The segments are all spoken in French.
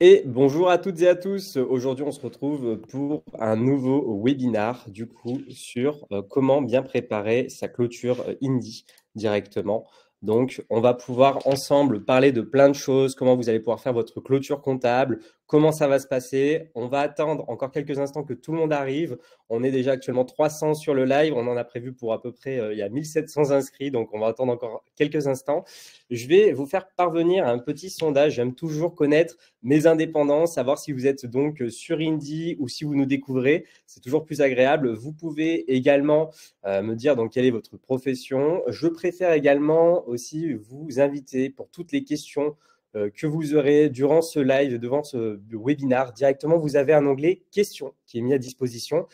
Et bonjour à toutes et à tous. Aujourd'hui, on se retrouve pour un nouveau webinar, du coup, sur comment bien préparer sa clôture Indie directement. Donc, on va pouvoir ensemble parler de plein de choses, comment vous allez pouvoir faire votre clôture comptable, comment ça va se passer. On va attendre encore quelques instants que tout le monde arrive. On est déjà actuellement 300 sur le live. On en a prévu pour à peu près, il y a 1700 inscrits, donc on va attendre encore quelques instants. Je vais vous faire parvenir un petit sondage. J'aime toujours connaître mes indépendants, savoir si vous êtes donc sur Indie ou si vous nous découvrez. C'est toujours plus agréable. Vous pouvez également me dire donc quelle est votre profession. Je préfère également aussi vous inviter pour toutes les questions que vous aurez durant ce live, devant ce webinar. Directement, vous avez un onglet questions qui est mis à disposition.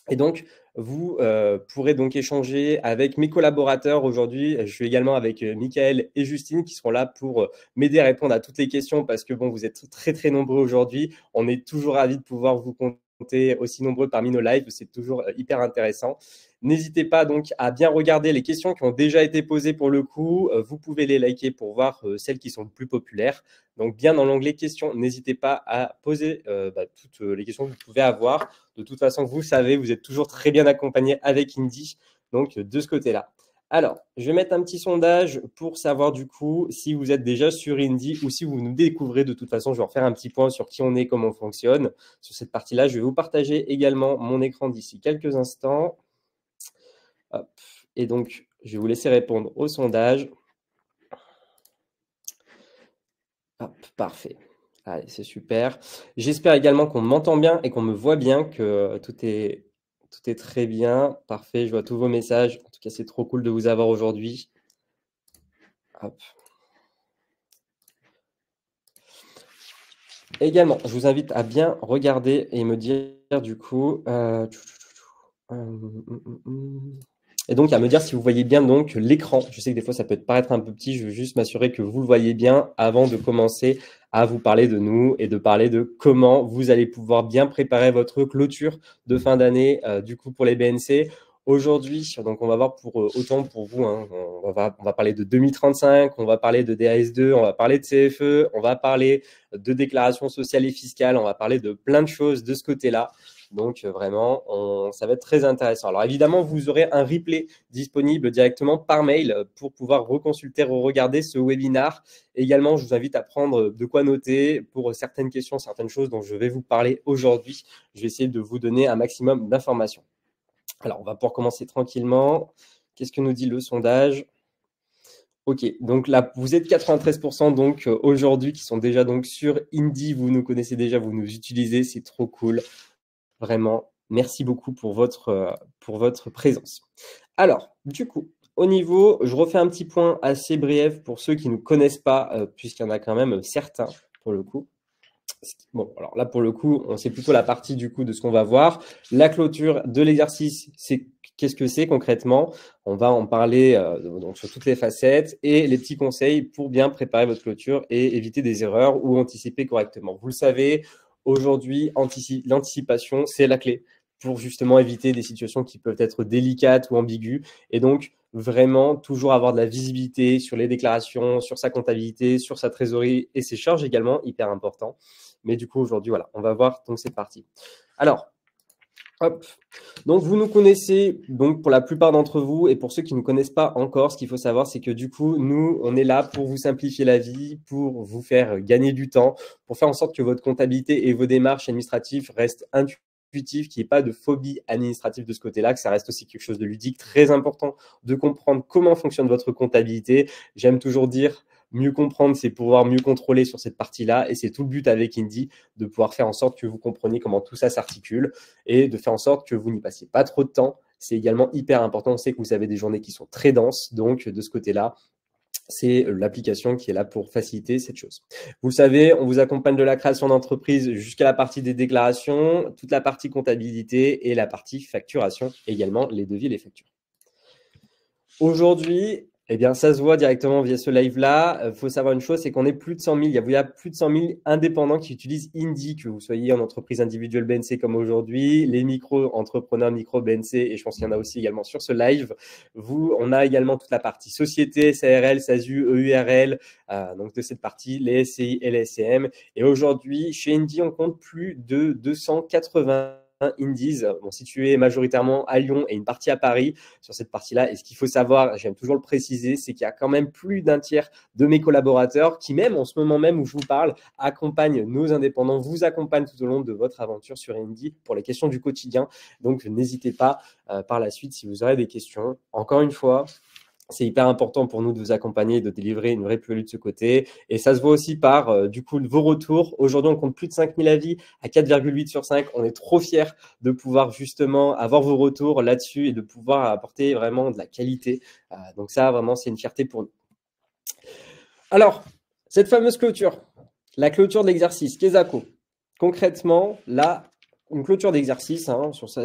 Et donc, vous pourrez donc échanger avec mes collaborateurs aujourd'hui. Je suis également avec Michael et Justine qui seront là pour m'aider à répondre à toutes les questions parce que bon, vous êtes très très nombreux aujourd'hui. On est toujours ravis de pouvoir vous compter aussi nombreux parmi nos lives. C'est toujours hyper intéressant. N'hésitez pas donc à bien regarder les questions qui ont déjà été posées pour le coup. Vous pouvez les liker pour voir celles qui sont les plus populaires. Donc bien dans l'onglet questions, n'hésitez pas à poser toutes les questions que vous pouvez avoir. De toute façon, vous savez, vous êtes toujours très bien accompagné avec Indie, donc de ce côté-là. Alors, je vais mettre un petit sondage pour savoir du coup si vous êtes déjà sur Indie ou si vous nous découvrez. De toute façon, je vais refaire un petit point sur qui on est, comment on fonctionne. Sur cette partie-là, je vais vous partager également mon écran d'ici quelques instants. Hop. Et donc, je vais vous laisser répondre au sondage. Hop, parfait. Allez, c'est super. J'espère également qu'on m'entend bien et qu'on me voit bien, que tout est très bien. Parfait, je vois tous vos messages. En tout cas, c'est trop cool de vous avoir aujourd'hui. Hop. Également, je vous invite à bien regarder et me dire du coup… Et donc, à me dire si vous voyez bien donc l'écran. Je sais que des fois, ça peut paraître un peu petit. Je veux juste m'assurer que vous le voyez bien avant de commencer à vous parler de nous et de parler de comment vous allez pouvoir bien préparer votre clôture de fin d'année, du coup, pour les BNC. Aujourd'hui, donc on va voir pour autant pour vous, hein, on va parler de 2035, on va parler de DAS2, on va parler de CFE, on va parler de déclaration sociale et fiscale, on va parler de plein de choses de ce côté-là. Donc vraiment, ça va être très intéressant. Alors évidemment, vous aurez un replay disponible directement par mail pour pouvoir reconsulter, regarder ce webinar. Également, je vous invite à prendre de quoi noter pour certaines questions, certaines choses dont je vais vous parler aujourd'hui. Je vais essayer de vous donner un maximum d'informations. Alors, on va pouvoir commencer tranquillement. Qu'est-ce que nous dit le sondage ? Ok, donc là, vous êtes 93% donc aujourd'hui qui sont déjà donc sur Indie. Vous nous connaissez déjà, vous nous utilisez, c'est trop cool. Vraiment, merci beaucoup pour votre présence. Alors, du coup, au niveau, je refais un petit point assez bref pour ceux qui ne nous connaissent pas, puisqu'il y en a quand même certains pour le coup. Bon, alors là, pour le coup, c'est plutôt la partie du coup de ce qu'on va voir. La clôture de l'exercice, c'est qu'est-ce que c'est concrètement? On va en parler donc sur toutes les facettes et les petits conseils pour bien préparer votre clôture et éviter des erreurs ou anticiper correctement. Vous le savez, aujourd'hui, l'anticipation, c'est la clé pour justement éviter des situations qui peuvent être délicates ou ambiguës. Et donc, vraiment, toujours avoir de la visibilité sur les déclarations, sur sa comptabilité, sur sa trésorerie et ses charges également, hyper important. Mais du coup, aujourd'hui, voilà, on va voir donc cette partie. Alors, hop. Donc, vous nous connaissez, donc pour la plupart d'entre vous, et pour ceux qui ne nous connaissent pas encore, ce qu'il faut savoir, c'est que du coup, nous, on est là pour vous simplifier la vie, pour vous faire gagner du temps, pour faire en sorte que votre comptabilité et vos démarches administratives restent intuitives, qu'il n'y ait pas de phobie administrative de ce côté-là, que ça reste aussi quelque chose de ludique, très important de comprendre comment fonctionne votre comptabilité. J'aime toujours dire… Mieux comprendre, c'est pouvoir mieux contrôler sur cette partie-là. Et c'est tout le but avec Indie, de pouvoir faire en sorte que vous compreniez comment tout ça s'articule et de faire en sorte que vous n'y passiez pas trop de temps. C'est également hyper important. On sait que vous avez des journées qui sont très denses. Donc, de ce côté-là, c'est l'application qui est là pour faciliter cette chose. Vous le savez, on vous accompagne de la création d'entreprise jusqu'à la partie des déclarations, toute la partie comptabilité et la partie facturation, également les devis et les factures. Aujourd'hui, Eh bien, ça se voit directement via ce live-là. Faut savoir une chose, c'est qu'on est plus de 100 000. Il y a plus de 100 000 indépendants qui utilisent Indie, que vous soyez en entreprise individuelle BNC comme aujourd'hui, les micro-entrepreneurs micro BNC, et je pense qu'il y en a aussi également sur ce live. On a également toute la partie société, SARL, SASU, EURL, donc de cette partie, les SCI et les SCM. Et aujourd'hui, chez Indie, on compte plus de 280 Indies, situés majoritairement à Lyon et une partie à Paris sur cette partie-là. Et ce qu'il faut savoir, j'aime toujours le préciser, c'est qu'il y a quand même plus d'un tiers de mes collaborateurs qui, même en ce moment même où je vous parle, accompagnent nos indépendants, vous accompagnent tout au long de votre aventure sur Indie pour les questions du quotidien. Donc, n'hésitez pas par la suite si vous aurez des questions. Encore une fois, c'est hyper important pour nous de vous accompagner et de délivrer une vraie plus-value de ce côté. Et ça se voit aussi par, du coup, vos retours. Aujourd'hui, on compte plus de 5000 avis à 4,8 sur 5. On est trop fiers de pouvoir justement avoir vos retours là-dessus et de pouvoir apporter vraiment de la qualité. Donc ça, vraiment, c'est une fierté pour nous. Alors, cette fameuse clôture, la clôture de l'exercice, Kesako. Concrètement, là, une clôture d'exercice,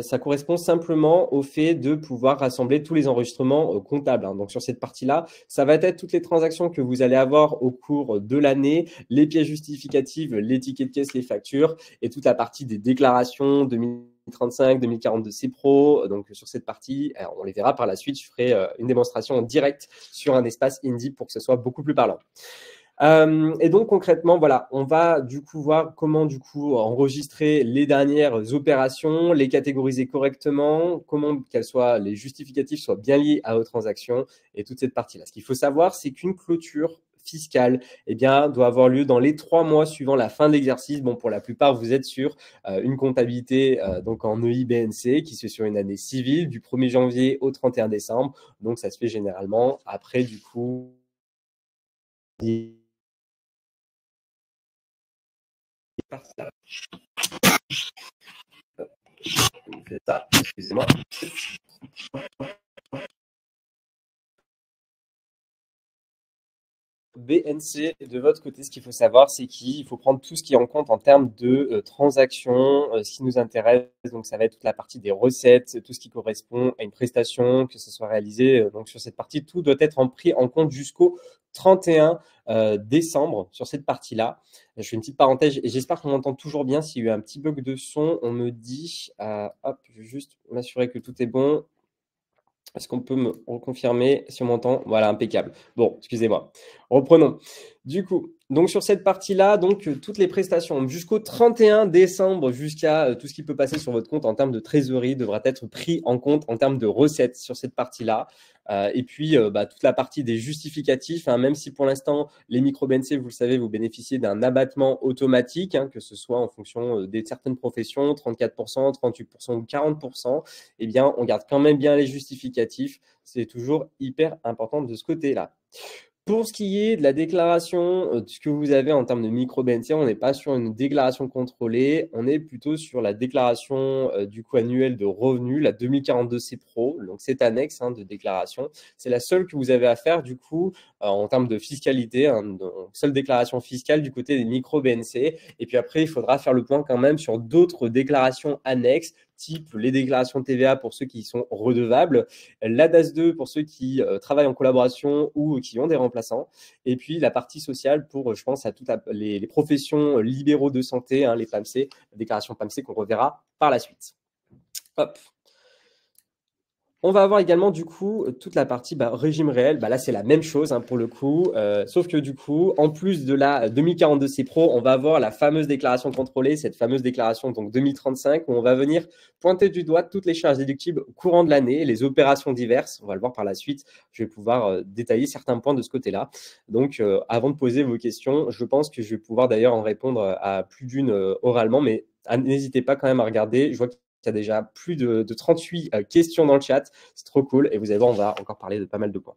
ça correspond simplement au fait de pouvoir rassembler tous les enregistrements comptables. Donc, sur cette partie-là, ça va être toutes les transactions que vous allez avoir au cours de l'année, les pièces justificatives, les tickets de caisse, les factures et toute la partie des déclarations 2035, 2042 CPRO. Donc, sur cette partie, on les verra par la suite. Je ferai une démonstration en direct sur un espace Indie pour que ce soit beaucoup plus parlant. Et donc concrètement, voilà, on va du coup voir comment du coup enregistrer les dernières opérations, les catégoriser correctement, comment les justificatifs soient bien liés à vos transactions et toute cette partie-là. Ce qu'il faut savoir, c'est qu'une clôture fiscale doit avoir lieu dans les 3 mois suivant la fin de l'exercice. Bon, pour la plupart, vous êtes sur une comptabilité donc en EIBNC qui se fait sur une année civile du 1er janvier au 31 décembre. Donc, ça se fait généralement après du coup excusez-moi. BNC, de votre côté, ce qu'il faut savoir, c'est qu'il faut prendre tout ce qui est en compte en termes de transactions, ce qui nous intéresse. Donc, ça va être toute la partie des recettes, tout ce qui correspond à une prestation, que ce soit réalisé. Donc, sur cette partie, tout doit être pris en compte jusqu'au 31 décembre sur cette partie-là. Je fais une petite parenthèse et j'espère qu'on m'entend toujours bien. S'il y a eu un petit bug de son, on me dit, hop, je vais juste m'assurer que tout est bon. Est-ce qu'on peut me reconfirmer si on m'entend? Voilà, impeccable. Bon, excusez-moi. Reprenons. Du coup, donc sur cette partie-là, donc toutes les prestations jusqu'au 31 décembre, jusqu'à tout ce qui peut passer sur votre compte en termes de trésorerie devra être pris en compte en termes de recettes sur cette partie-là. Et puis, toute la partie des justificatifs, même si pour l'instant, les micro-BNC, vous le savez, vous bénéficiez d'un abattement automatique, que ce soit en fonction de certaines professions, 34%, 38% ou 40%, on garde quand même bien les justificatifs. C'est toujours hyper important de ce côté-là. Pour ce qui est de la déclaration de ce que vous avez en termes de micro-BNC, on n'est pas sur une déclaration contrôlée, on est plutôt sur la déclaration du coup annuelle de revenus, la 2042 CPRO, donc cette annexe de déclaration. C'est la seule que vous avez à faire du coup en termes de fiscalité, seule déclaration fiscale du côté des micro-BNC. Et puis après, il faudra faire le point quand même sur d'autres déclarations annexes, type les déclarations de TVA pour ceux qui sont redevables, la DAS2 pour ceux qui travaillent en collaboration ou qui ont des remplaçants, et puis la partie sociale pour, je pense, à toutes les professions libéraux de santé, les PAMC, déclaration PAMC qu'on reverra par la suite. Hop. On va avoir également du coup toute la partie régime réel. Là, c'est la même chose pour le coup, sauf que du coup, en plus de la 2042 CPRO, on va avoir la fameuse déclaration contrôlée, cette fameuse déclaration donc 2035, où on va venir pointer du doigt toutes les charges déductibles au courant de l'année, les opérations diverses. On va le voir par la suite. Je vais pouvoir détailler certains points de ce côté-là. Donc, avant de poser vos questions, je pense que je vais pouvoir d'ailleurs en répondre à plus d'une oralement, mais n'hésitez pas quand même à regarder. Je vois qu'il y a déjà plus de 38 questions dans le chat. C'est trop cool. Et vous allez voir, on va encore parler de pas mal de points.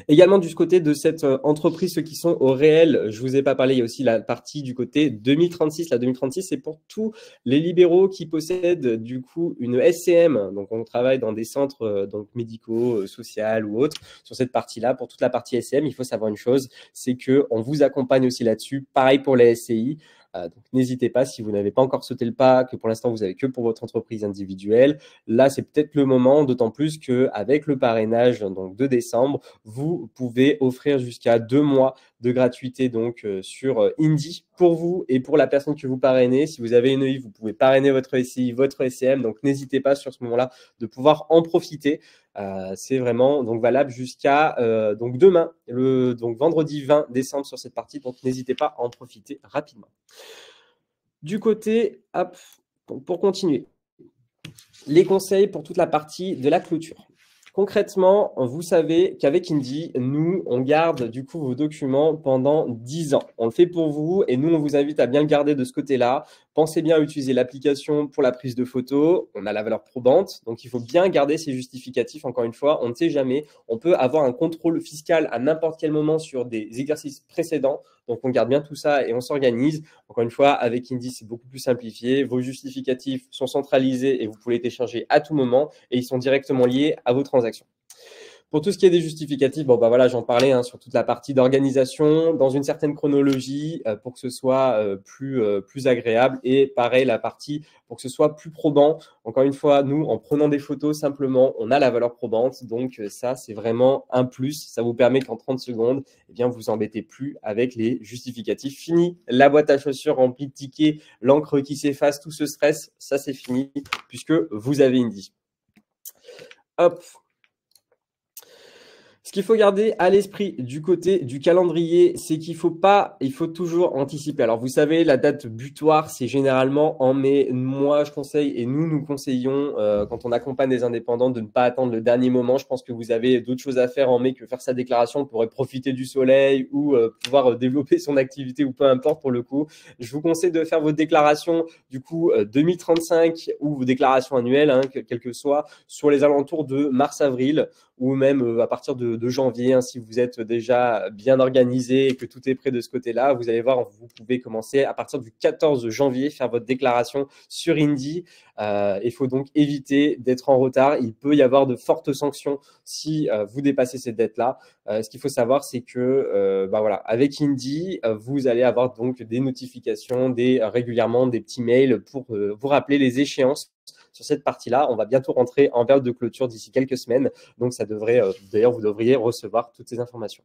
Également du côté de cette entreprise, ceux qui sont au réel, je ne vous ai pas parlé, il y a aussi la partie du côté 2036. La 2036, c'est pour tous les libéraux qui possèdent du coup une SCM. Donc, on travaille dans des centres médicaux, sociaux ou autres. Sur cette partie-là, pour toute la partie SCM, il faut savoir une chose, c'est qu'on vous accompagne aussi là-dessus. Pareil pour les SCI. Donc, n'hésitez pas, si vous n'avez pas encore sauté le pas, que pour l'instant, vous avez que pour votre entreprise individuelle. Là, c'est peut-être le moment, d'autant plus qu'avec le parrainage donc, de décembre, vous pouvez offrir jusqu'à 2 mois de gratuité donc, sur Indie pour vous et pour la personne que vous parrainez. Si vous avez une EI, vous pouvez parrainer votre SI, votre SCM. Donc, n'hésitez pas sur ce moment-là de pouvoir en profiter. C'est vraiment donc valable jusqu'à donc demain, donc vendredi 20 décembre sur cette partie. Donc, n'hésitez pas à en profiter rapidement. Du côté, hop, pour continuer, les conseils pour toute la partie de la clôture. Concrètement, vous savez qu'avec Indie, nous, on garde du coup vos documents pendant 10 ans. On le fait pour vous et nous, on vous invite à bien le garder de ce côté-là. Pensez bien à utiliser l'application pour la prise de photos. On a la valeur probante, donc il faut bien garder ces justificatifs. Encore une fois, on ne sait jamais. On peut avoir un contrôle fiscal à n'importe quel moment sur des exercices précédents. Donc, on garde bien tout ça et on s'organise. Encore une fois, avec Indie, c'est beaucoup plus simplifié. Vos justificatifs sont centralisés et vous pouvez les télécharger à tout moment et ils sont directement liés à vos transactions. Pour tout ce qui est des justificatifs, bon, bah voilà, j'en parlais sur toute la partie d'organisation, dans une certaine chronologie pour que ce soit plus agréable. Et pareil, la partie pour que ce soit plus probant. Encore une fois, nous, en prenant des photos, simplement, on a la valeur probante. Donc, ça, c'est vraiment un plus. Ça vous permet qu'en 30 secondes, eh bien, vous embêtez plus avec les justificatifs. Fini la boîte à chaussures remplie de tickets, l'encre qui s'efface, tout ce stress, ça, c'est fini puisque vous avez Indie. Hop. Ce qu'il faut garder à l'esprit du côté du calendrier, c'est qu'il faut toujours anticiper. Alors, vous savez, la date butoir, c'est généralement en mai. Moi, je conseille et nous conseillons, quand on accompagne des indépendants, de ne pas attendre le dernier moment. Je pense que vous avez d'autres choses à faire en mai que faire sa déclaration. On pourrait profiter du soleil ou pouvoir développer son activité ou peu importe pour le coup. Je vous conseille de faire vos déclarations, du coup, 2035 ou vos déclarations annuelles, quel que soit, sur les alentours de mars-avril ou même à partir de janvier, si vous êtes déjà bien organisé et que tout est prêt de ce côté-là, vous allez voir, vous pouvez commencer à partir du 14 janvier, faire votre déclaration sur Indie. Il faut donc éviter d'être en retard. Il peut y avoir de fortes sanctions si vous dépassez cette date-là. Ce qu'il faut savoir, c'est que voilà, avec Indie, vous allez avoir donc des notifications, régulièrement des petits mails pour vous rappeler les échéances. Sur cette partie-là, on va bientôt rentrer en période de clôture d'ici quelques semaines. Donc, ça devrait, d'ailleurs, vous devriez recevoir toutes ces informations.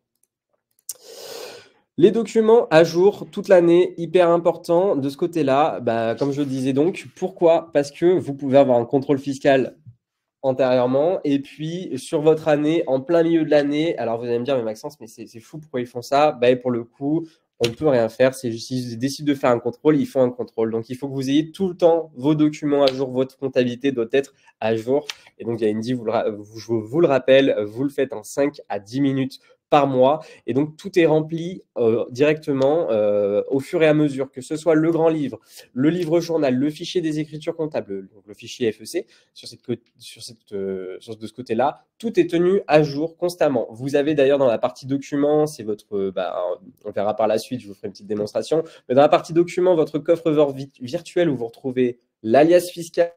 Les documents à jour toute l'année, hyper important de ce côté-là. Comme je le disais donc, pourquoi? Parce que vous pouvez avoir un contrôle fiscal antérieurement et puis sur votre année, en plein milieu de l'année, alors vous allez me dire, mais Maxence, mais c'est fou, pourquoi ils font ça? Pour le coup, on ne peut rien faire. S'ils décident de faire un contrôle, ils font un contrôle. Donc, il faut que vous ayez tout le temps vos documents à jour. Votre comptabilité doit être à jour. Et donc, il y a Indie, je vous le rappelle, vous le faites en 5 à 10 minutes par mois. Et donc, tout est rempli directement au fur et à mesure, que ce soit le grand livre, le livre journal, le fichier des écritures comptables, donc le fichier FEC, de ce côté-là, tout est tenu à jour constamment. Vous avez d'ailleurs dans la partie documents, c'est votre, on verra par la suite, je vous ferai une petite démonstration, mais dans la partie documents, votre coffre-fort virtuel où vous retrouvez l'alias fiscal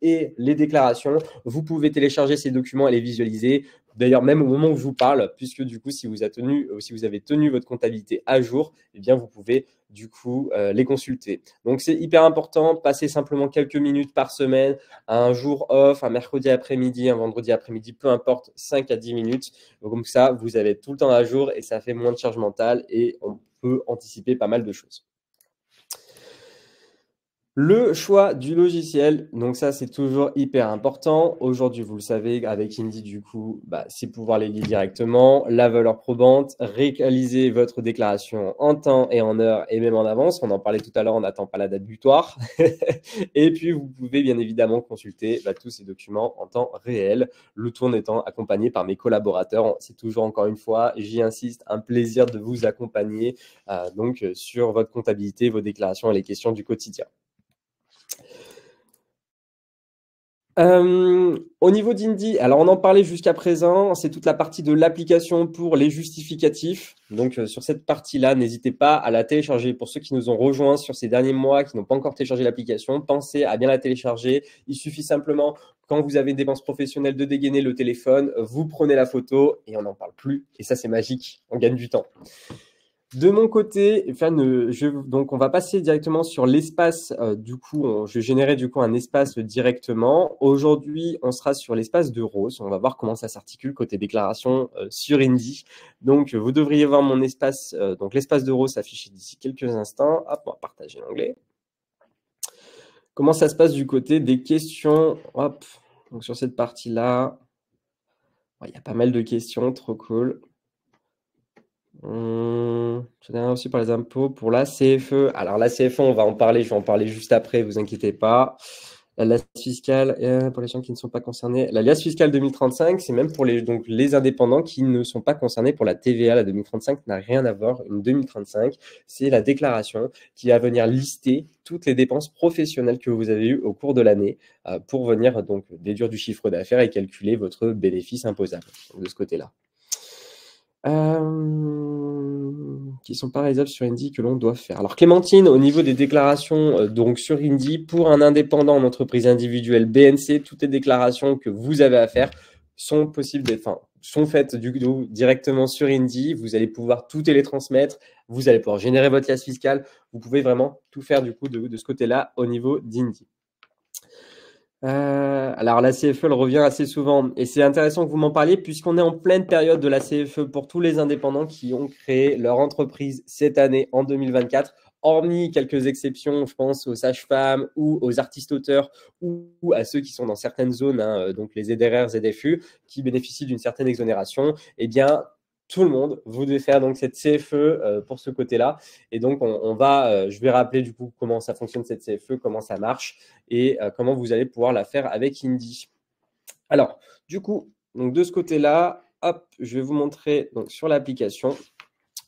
et les déclarations, vous pouvez télécharger ces documents et les visualiser. D'ailleurs, même au moment où je vous parle, puisque du coup, si vous avez tenu votre comptabilité à jour, eh bien, vous pouvez du coup les consulter. Donc, c'est hyper important. Passez simplement quelques minutes par semaine, un jour off, un mercredi après-midi, un vendredi après-midi, peu importe, 5 à 10 minutes. Donc, comme ça, vous avez tout le temps à jour et ça fait moins de charge mentale et on peut anticiper pas mal de choses. Le choix du logiciel, donc ça c'est toujours hyper important. Aujourd'hui, vous le savez, avec Indie, du coup, c'est pouvoir les lire directement, la valeur probante, réaliser votre déclaration en temps et en heure et même en avance. On en parlait tout à l'heure, on n'attend pas la date butoir. Et puis, vous pouvez bien évidemment consulter tous ces documents en temps réel, le tout en étant accompagné par mes collaborateurs. C'est toujours, encore une fois, j'y insiste, un plaisir de vous accompagner donc sur votre comptabilité, vos déclarations et les questions du quotidien. Au niveau d'Indie, alors on en parlait jusqu'à présent, c'est toute la partie de l'application pour les justificatifs. Donc sur cette partie-là, n'hésitez pas à la télécharger. Pour ceux qui nous ont rejoints sur ces derniers mois, qui n'ont pas encore téléchargé l'application, pensez à bien la télécharger. Il suffit simplement, quand vous avez une dépense professionnelle, de dégainer le téléphone, vous prenez la photo et on n'en parle plus. Et ça, c'est magique, on gagne du temps. De mon côté, enfin, donc on va passer directement sur l'espace. Du coup, je générais du coup un espace directement. Aujourd'hui, on sera sur l'espace de Rose. On va voir comment ça s'articule côté déclaration sur Indy. Donc, vous devriez voir mon espace. Donc, l'espace de Rose s'affiche d'ici quelques instants. Hop, on va partager l'onglet. Comment ça se passe du côté des questions? Hop, donc sur cette partie-là, il y a pas mal de questions, trop cool. Je viens aussi par les impôts pour la CFE. Alors la CFE, on va en parler, je vais en parler juste après, vous inquiétez pas. La liasse fiscale, pour les gens qui ne sont pas concernés. La liasse fiscale 2035, c'est même pour donc, les indépendants qui ne sont pas concernés pour la TVA. La 2035 n'a rien à voir. Une 2035, c'est la déclaration qui va venir lister toutes les dépenses professionnelles que vous avez eues au cours de l'année pour venir donc déduire du chiffre d'affaires et calculer votre bénéfice imposable de ce côté-là. Qui sont pas réalisables sur Indy que l'on doit faire. Alors Clémentine, au niveau des déclarations donc sur Indy, pour un indépendant en entreprise individuelle BNC, toutes les déclarations que vous avez à faire sont possibles, sont faites directement sur Indy. Vous allez pouvoir tout télétransmettre, vous allez pouvoir générer votre liasse fiscale. Vous pouvez vraiment tout faire du coup de ce côté-là au niveau d'Indy. Alors la CFE, elle revient assez souvent et c'est intéressant que vous m'en parliez puisqu'on est en pleine période de la CFE pour tous les indépendants qui ont créé leur entreprise cette année en 2024, hormis quelques exceptions, je pense aux sages-femmes ou aux artistes-auteurs ou à ceux qui sont dans certaines zones, donc les ZRR, ZFU, qui bénéficient d'une certaine exonération. Eh bien, tout le monde, vous devez faire donc cette CFE pour ce côté-là. Et donc, je vais rappeler du coup comment ça fonctionne cette CFE, comment ça marche et comment vous allez pouvoir la faire avec Indy. Alors, du coup, donc de ce côté-là, hop, je vais vous montrer donc, sur l'application.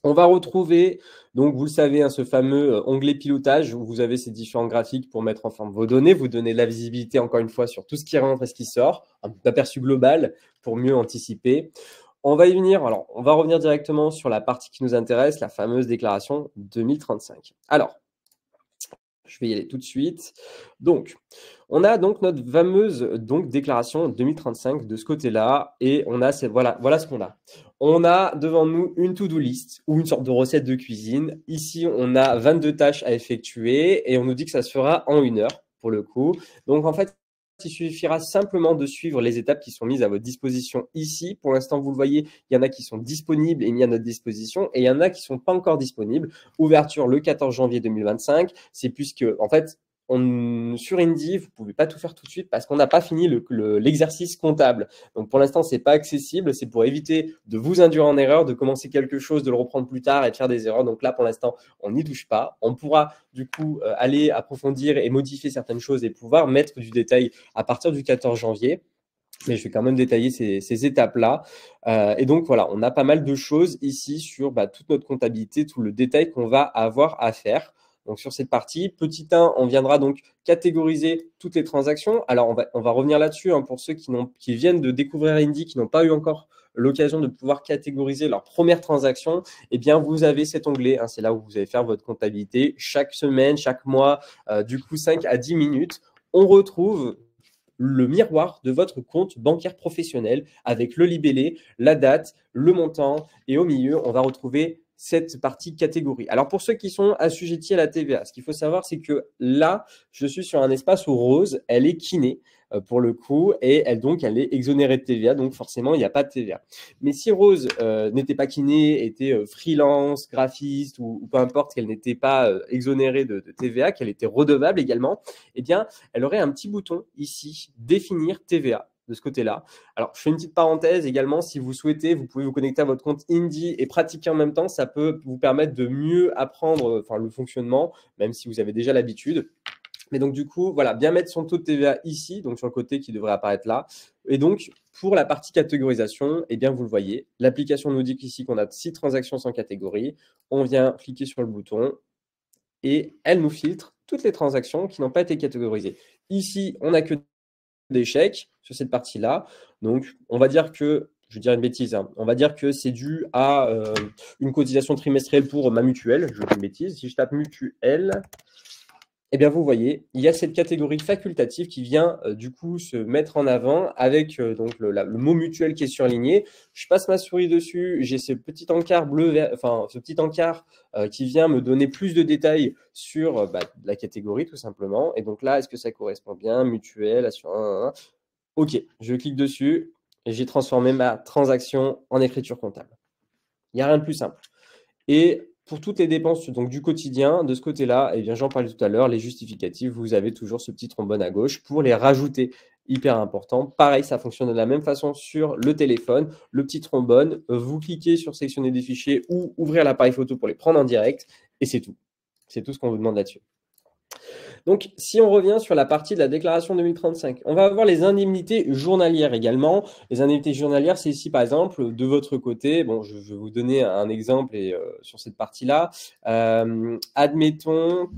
On va retrouver, donc vous le savez, ce fameux onglet pilotage où vous avez ces différents graphiques pour mettre en forme vos données, vous donner de la visibilité encore une fois sur tout ce qui rentre et ce qui sort, un aperçu global pour mieux anticiper. On va y venir, alors on va revenir directement sur la partie qui nous intéresse, la fameuse déclaration 2035. Alors, je vais y aller tout de suite. Donc, on a donc notre fameuse déclaration 2035 de ce côté-là et on a voilà ce qu'on a. On a devant nous une to-do list ou une sorte de recette de cuisine. Ici, on a 22 tâches à effectuer et on nous dit que ça se fera en 1 heure pour le coup. Donc, en fait, il suffira simplement de suivre les étapes qui sont mises à votre disposition ici. Pour l'instant, vous le voyez, il y en a qui sont disponibles et mis à notre disposition et il y en a qui ne sont pas encore disponibles. Ouverture le 14 janvier 2025. C'est puisque, en fait, sur Indy, vous ne pouvez pas tout faire tout de suite parce qu'on n'a pas fini l'exercice comptable. Donc, pour l'instant, ce n'est pas accessible. C'est pour éviter de vous induire en erreur, de commencer quelque chose, de le reprendre plus tard et de faire des erreurs. Donc là, pour l'instant, on n'y touche pas. On pourra du coup aller approfondir et modifier certaines choses et pouvoir mettre du détail à partir du 14 janvier. Mais je vais quand même détailler ces étapes-là. Et donc, voilà, on a pas mal de choses ici sur toute notre comptabilité, tout le détail qu'on va avoir à faire. Donc, sur cette partie, petit 1, on viendra donc catégoriser toutes les transactions. Alors, on va revenir là-dessus pour ceux qui viennent de découvrir Indy, qui n'ont pas eu encore l'occasion de pouvoir catégoriser leur première transaction. Eh bien, vous avez cet onglet. C'est là où vous allez faire votre comptabilité chaque semaine, chaque mois, du coup, 5 à 10 minutes. On retrouve le miroir de votre compte bancaire professionnel avec le libellé, la date, le montant et au milieu, on va retrouver cette partie catégorie. Alors, pour ceux qui sont assujettis à la TVA, ce qu'il faut savoir, c'est que là, je suis sur un espace où Rose, elle est kiné pour le coup et elle est exonérée de TVA, donc forcément, il n'y a pas de TVA. Mais si Rose n'était pas kiné, était freelance, graphiste ou peu importe, qu'elle n'était pas exonérée de TVA, qu'elle était redevable également, eh bien, elle aurait un petit bouton ici, définir TVA, de ce côté-là. Alors, je fais une petite parenthèse également, si vous souhaitez, vous pouvez vous connecter à votre compte Indy et pratiquer en même temps, ça peut vous permettre de mieux apprendre le fonctionnement, même si vous avez déjà l'habitude. Mais donc, du coup, voilà, bien mettre son taux de TVA ici, donc sur le côté qui devrait apparaître là. Et donc, pour la partie catégorisation, eh bien, vous le voyez, l'application nous dit qu'ici qu'on a 6 transactions sans catégorie. On vient cliquer sur le bouton et elle nous filtre toutes les transactions qui n'ont pas été catégorisées. Ici, on n'a que des chèques sur cette partie-là. Donc, on va dire que, je vais dire une bêtise, on va dire que c'est dû à une cotisation trimestrielle pour ma mutuelle. Je fais une bêtise. Si je tape mutuelle, eh bien, vous voyez, il y a cette catégorie facultative qui vient du coup se mettre en avant avec donc le mot mutuel qui est surligné. Je passe ma souris dessus, j'ai ce petit encart bleu, enfin ce petit encart qui vient me donner plus de détails sur la catégorie tout simplement. Et donc là, est-ce que ça correspond bien? Mutuel, assurance. Ok, je clique dessus et j'ai transformé ma transaction en écriture comptable. Il n'y a rien de plus simple. Et pour toutes les dépenses donc, du quotidien, de ce côté-là, eh bien, j'en parlais tout à l'heure, les justificatifs, vous avez toujours ce petit trombone à gauche pour les rajouter. Hyper important. Pareil, ça fonctionne de la même façon sur le téléphone. Le petit trombone, vous cliquez sur sélectionner des fichiers ou ouvrir l'appareil photo pour les prendre en direct et c'est tout. C'est tout ce qu'on vous demande là-dessus. Donc, si on revient sur la partie de la déclaration 2035, on va avoir les indemnités journalières également. Les indemnités journalières, c'est ici, par exemple, de votre côté, bon, je vais vous donner un exemple sur cette partie-là. Admettons,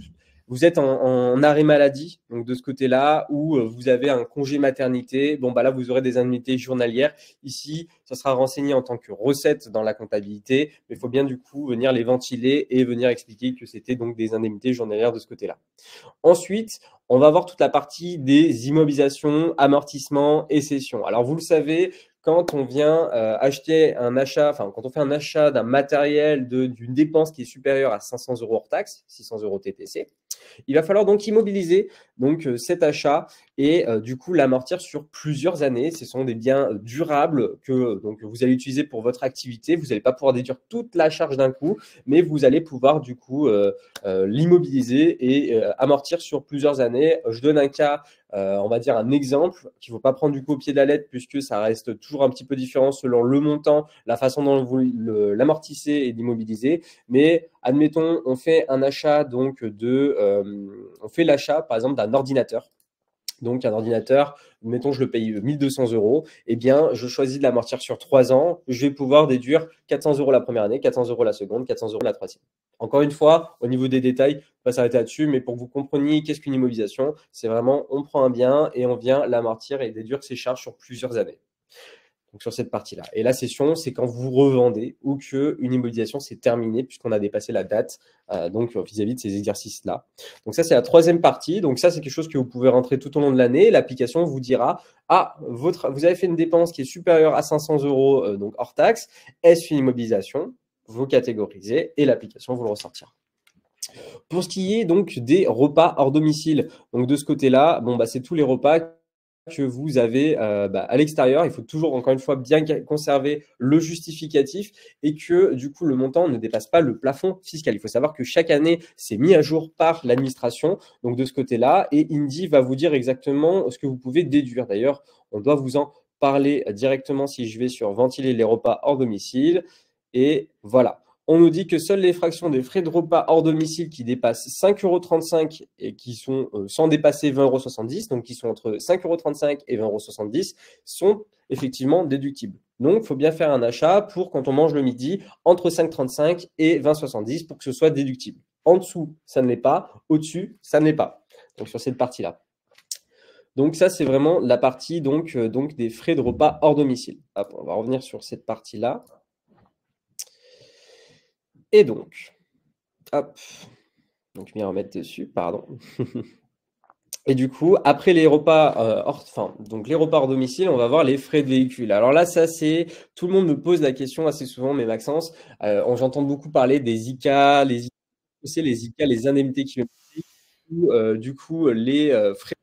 vous êtes en arrêt maladie, donc de ce côté-là, ou vous avez un congé maternité, bon, bah là, vous aurez des indemnités journalières. Ici, ça sera renseigné en tant que recette dans la comptabilité, mais il faut bien du coup venir les ventiler et venir expliquer que c'était donc des indemnités journalières de ce côté-là. Ensuite, on va voir toute la partie des immobilisations, amortissements et cessions. Alors, vous le savez, quand on vient acheter un achat, enfin, quand on fait un achat d'un matériel d'une dépense qui est supérieure à 500 € hors taxe, 600 € TTC, il va falloir donc immobiliser donc, cet achat et du coup l'amortir sur plusieurs années. Ce sont des biens durables que donc, vous allez utiliser pour votre activité. Vous n'allez pas pouvoir déduire toute la charge d'un coup, mais vous allez pouvoir du coup l'immobiliser et amortir sur plusieurs années. Je donne un cas, on va dire un exemple qu'il ne faut pas prendre du coup au pied de la lettre puisque ça reste toujours un petit peu différent selon le montant, la façon dont vous l'amortissez et l'immobilisez. Mais admettons, on fait un achat donc on fait l'achat par exemple d'un ordinateur. Donc, un ordinateur, mettons, je le paye 1200 €, eh bien, je choisis de l'amortir sur 3 ans. Je vais pouvoir déduire 400 € la première année, 400 € la seconde, 400 € la troisième. Encore une fois, au niveau des détails, on va s'arrêter là-dessus, mais pour que vous compreniez qu'est-ce qu'une immobilisation, c'est vraiment, on prend un bien et on vient l'amortir et déduire ses charges sur plusieurs années. Donc sur cette partie-là. Et la cession, c'est quand vous revendez ou qu'une immobilisation s'est terminée puisqu'on a dépassé la date donc vis-à-vis de ces exercices-là. Donc ça, c'est la troisième partie. Donc ça, c'est quelque chose que vous pouvez rentrer tout au long de l'année. L'application vous dira, ah, vous avez fait une dépense qui est supérieure à 500 € donc hors taxe. Est-ce une immobilisation? Vous catégorisez et l'application vous le ressortira. Pour ce qui est donc des repas hors domicile, donc de ce côté-là, bon, bah, c'est tous les repas que vous avez à l'extérieur. Il faut toujours, encore une fois, bien conserver le justificatif et que du coup, le montant ne dépasse pas le plafond fiscal. Il faut savoir que chaque année, c'est mis à jour par l'administration. Donc, de ce côté-là, et Indy va vous dire exactement ce que vous pouvez déduire. D'ailleurs, on doit vous en parler directement si je vais sur ventiler les repas hors domicile. Et voilà. On nous dit que seules les fractions des frais de repas hors domicile qui dépassent 5,35 € et qui sont sans dépasser 20,70 €, donc qui sont entre 5,35 € et 20,70 € sont effectivement déductibles. Donc, il faut bien faire un achat pour quand on mange le midi entre 5,35 € et 20,70 € pour que ce soit déductible. En dessous, ça ne l'est pas. Au-dessus, ça ne l'est pas. Donc, sur cette partie-là. Donc, ça, c'est vraiment la partie donc des frais de repas hors domicile. Hop, on va revenir sur cette partie-là. Et donc, hop, donc je m'y remettre dessus, pardon. Et du coup, après les repas donc les repas hors domicile, on va voir les frais de véhicule. Alors là, ça c'est, tout le monde me pose la question assez souvent, mais Maxence, j'entends beaucoup parler des ICA, les ICA, les indemnités kilométriques, ou du coup les frais.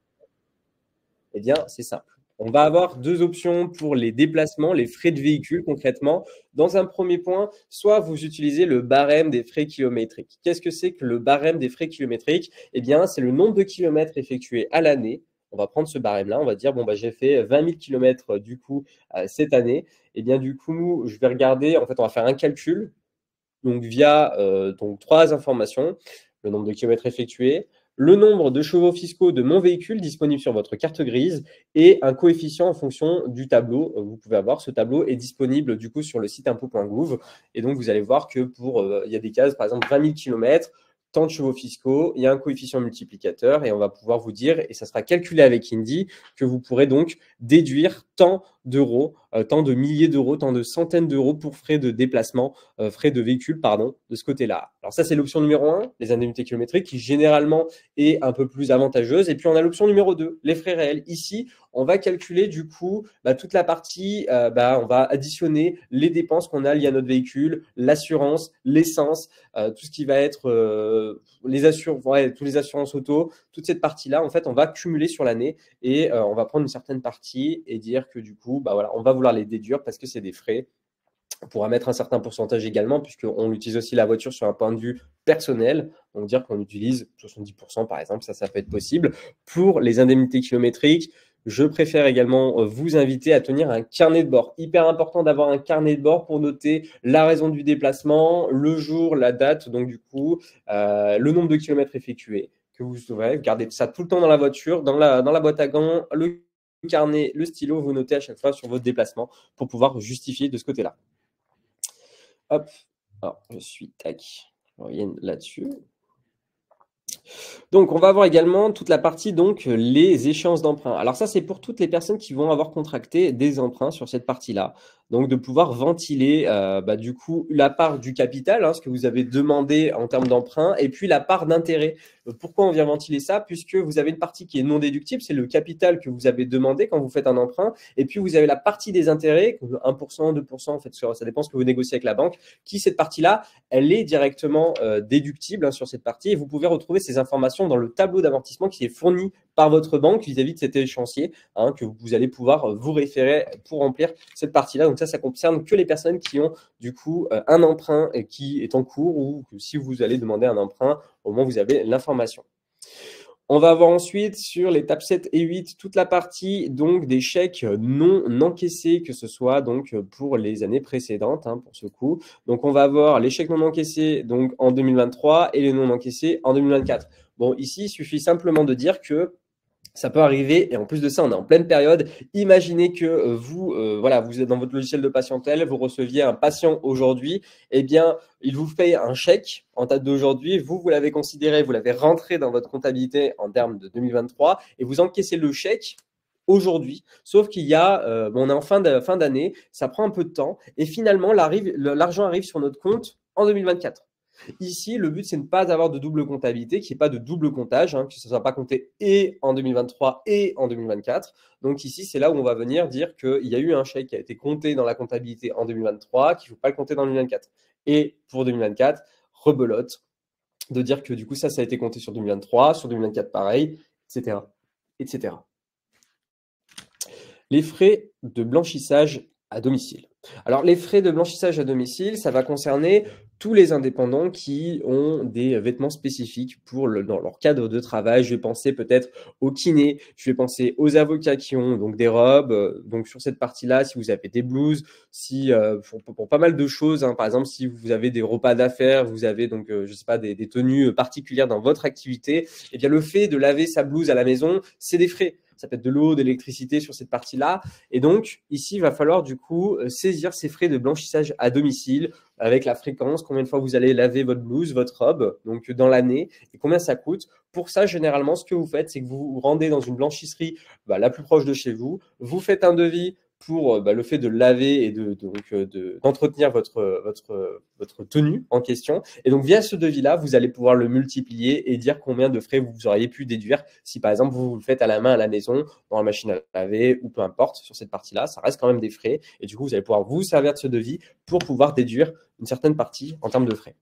Eh bien, c'est simple. On va avoir deux options pour les déplacements, les frais de véhicule concrètement. Dans un premier point, soit vous utilisez le barème des frais kilométriques. Qu'est-ce que c'est que le barème des frais kilométriques? Eh bien, c'est le nombre de kilomètres effectués à l'année. On va prendre ce barème-là, on va dire, bon, bah, j'ai fait 20 000 kilomètres du coup cette année. Eh bien, du coup, je vais regarder, en fait, on va faire un calcul donc via donc 3 informations, le nombre de kilomètres effectués, le nombre de chevaux fiscaux de mon véhicule disponible sur votre carte grise et un coefficient en fonction du tableau. Vous pouvez avoir ce tableau est disponible du coup sur le site impôts.gouv et donc vous allez voir que pour il y a des cases par exemple 20 000 km, tant de chevaux fiscaux, il y a un coefficient multiplicateur et on va pouvoir vous dire et ça sera calculé avec Indy que vous pourrez donc déduire tant d'euros tant de milliers d'euros, tant de centaines d'euros pour frais de déplacement, frais de véhicule, pardon, de ce côté-là. Alors ça, c'est l'option numéro 1, les indemnités kilométriques, qui généralement est un peu plus avantageuse. Et puis, on a l'option numéro 2, les frais réels. Ici, on va calculer du coup toute la partie, on va additionner les dépenses qu'on a liées à notre véhicule, l'assurance, l'essence, tout ce qui va être tous les assurances auto, toute cette partie-là, en fait, on va cumuler sur l'année et on va prendre une certaine partie et dire que du coup, on va vouloir les déduire parce que c'est des frais. On pourra mettre un certain pourcentage également, puisqu'on utilise aussi la voiture sur un point de vue personnel. Donc, dire qu'on utilise 70% par exemple, ça peut être possible. Pour les indemnités kilométriques, je préfère également vous inviter à tenir un carnet de bord. Hyper important d'avoir un carnet de bord pour noter la raison du déplacement, le jour, la date, donc du coup, le nombre de kilomètres effectués. Que vous gardez ça tout le temps dans la voiture, dans la boîte à gants, le carnet, le stylo, vous notez à chaque fois sur votre déplacement pour pouvoir justifier de ce côté-là. Hop, alors je suis tac, je reviens là-dessus. Donc, on va avoir également toute la partie, donc, les échéances d'emprunt. Alors ça, c'est pour toutes les personnes qui vont avoir contracté des emprunts sur cette partie-là. Donc, de pouvoir ventiler, du coup, la part du capital, ce que vous avez demandé en termes d'emprunt, et puis la part d'intérêt. Pourquoi on vient ventiler ça? Puisque vous avez une partie qui est non déductible, c'est le capital que vous avez demandé quand vous faites un emprunt, et puis vous avez la partie des intérêts, 1%, 2%, en fait, ça dépend ce que vous négociez avec la banque, qui, cette partie-là, elle est directement déductible sur cette partie, et vous pouvez retrouver ces informations dans le tableau d'amortissement qui est fourni par votre banque vis-à-vis de cet échéancier, que vous allez pouvoir vous référer pour remplir cette partie-là. Donc ça concerne que les personnes qui ont du coup un emprunt qui est en cours, ou que si vous allez demander un emprunt, au moins vous avez l'information. On va avoir ensuite sur l'étape 7 et 8 toute la partie donc des chèques non encaissés, que ce soit donc pour les années précédentes pour ce coup. Donc on va avoir les chèques non encaissés donc en 2023 et les non encaissés en 2024. Bon, ici, il suffit simplement de dire que ça peut arriver, et en plus de ça, on est en pleine période. Imaginez que vous êtes dans votre logiciel de patientèle, vous receviez un patient aujourd'hui, eh bien, il vous paye un chèque en date d'aujourd'hui, vous l'avez considéré, vous l'avez rentré dans votre comptabilité en termes de 2023, et vous encaissez le chèque aujourd'hui, sauf qu'il y a, on est en fin d'année, ça prend un peu de temps, et finalement, l'argent arrive sur notre compte en 2024. Ici, le but, c'est de ne pas avoir de double comptabilité, qu'il n'y ait pas de double comptage, que ce ne soit pas compté et en 2023 et en 2024. Donc ici, c'est là où on va venir dire qu'il y a eu un chèque qui a été compté dans la comptabilité en 2023, qu'il ne faut pas le compter dans 2024. Et pour 2024, rebelote, de dire que du coup, ça a été compté sur 2023, sur 2024 pareil, etc. etc. Les frais de blanchissage à domicile. Alors, les frais de blanchissage à domicile, ça va concerner tous les indépendants qui ont des vêtements spécifiques dans leur cadre de travail. Je vais penser peut-être aux kinés, je vais penser aux avocats qui ont donc des robes. Donc, sur cette partie-là, si vous avez des blouses, pour pas mal de choses, par exemple, si vous avez des repas d'affaires, vous avez donc, je sais pas, des tenues particulières dans votre activité, eh bien, le fait de laver sa blouse à la maison, c'est des frais. Ça peut être de l'eau, de l'électricité sur cette partie-là. Et donc, ici, il va falloir du coup saisir ces frais de blanchissage à domicile avec la fréquence, combien de fois vous allez laver votre blouse, votre robe, donc dans l'année, et combien ça coûte. Pour ça, généralement, ce que vous faites, c'est que vous vous rendez dans une blanchisserie la plus proche de chez vous, vous faites un devis pour le fait de laver et d'entretenir votre tenue en question. Et donc, via ce devis-là, vous allez pouvoir le multiplier et dire combien de frais vous auriez pu déduire si, par exemple, vous le faites à la main à la maison, dans la machine à laver ou peu importe sur cette partie-là. Ça reste quand même des frais. Et du coup, vous allez pouvoir vous servir de ce devis pour pouvoir déduire une certaine partie en termes de frais.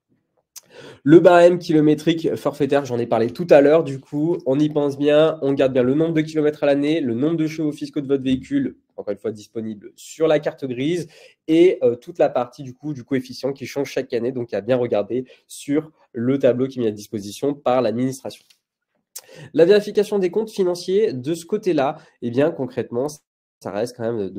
Le barème kilométrique forfaitaire, j'en ai parlé tout à l'heure, du coup, on y pense bien, on garde bien le nombre de kilomètres à l'année, le nombre de chevaux fiscaux de votre véhicule, encore une fois disponible sur la carte grise, et toute la partie du coefficient qui change chaque année, donc à bien regarder sur le tableau qui est mis à disposition par l'administration. La vérification des comptes financiers, de ce côté-là, eh bien concrètement, ça reste quand même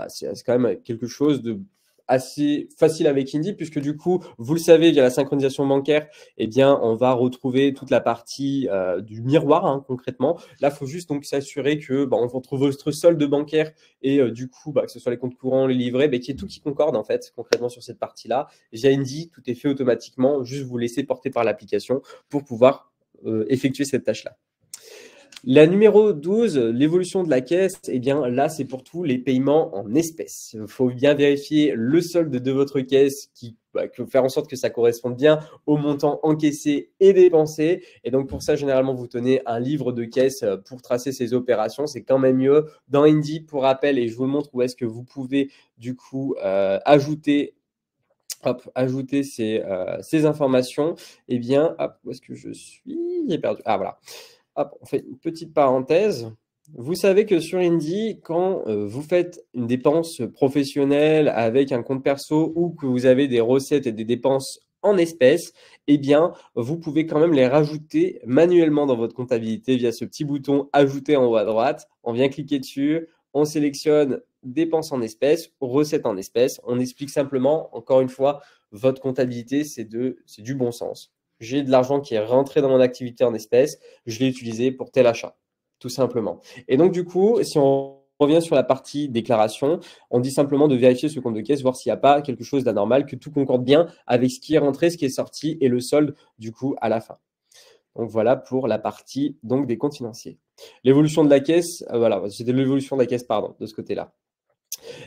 c'est quand même quelque chose de assez facile avec Indy, puisque du coup, vous le savez, via la synchronisation bancaire, eh bien, on va retrouver toute la partie du miroir, concrètement. Là, il faut juste donc s'assurer que on retrouve votre solde bancaire et du coup, que ce soit les comptes courants, les livrets, qu'il y ait tout qui concorde en fait, concrètement sur cette partie-là. Via Indy, tout est fait automatiquement, juste vous laisser porter par l'application pour pouvoir effectuer cette tâche-là. La numéro 12, l'évolution de la caisse, eh bien là, c'est pour tous les paiements en espèces. Il faut bien vérifier le solde de votre caisse faire en sorte que ça corresponde bien au montant encaissé et dépensé. Et donc pour ça, généralement, vous tenez un livre de caisse pour tracer ces opérations. C'est quand même mieux. Dans Indy, pour rappel, et je vous montre où est-ce que vous pouvez du coup ajouter ces informations. Eh bien, hop, où est-ce que je suis? J'ai perdu. Ah voilà. Hop, on fait une petite parenthèse. Vous savez que sur Indy, quand vous faites une dépense professionnelle avec un compte perso ou que vous avez des recettes et des dépenses en espèces, eh bien, vous pouvez quand même les rajouter manuellement dans votre comptabilité via ce petit bouton Ajouter en haut à droite. On vient cliquer dessus, on sélectionne dépenses en espèces, recettes en espèces. On explique simplement, encore une fois, votre comptabilité, c'est du bon sens. J'ai de l'argent qui est rentré dans mon activité en espèces, je l'ai utilisé pour tel achat, tout simplement. Et donc, du coup, si on revient sur la partie déclaration, on dit simplement de vérifier ce compte de caisse, voir s'il n'y a pas quelque chose d'anormal, que tout concorde bien avec ce qui est rentré, ce qui est sorti et le solde, du coup, à la fin. Donc, voilà pour la partie donc, des comptes financiers. L'évolution de la caisse, voilà, c'était l'évolution de la caisse, pardon, de ce côté-là.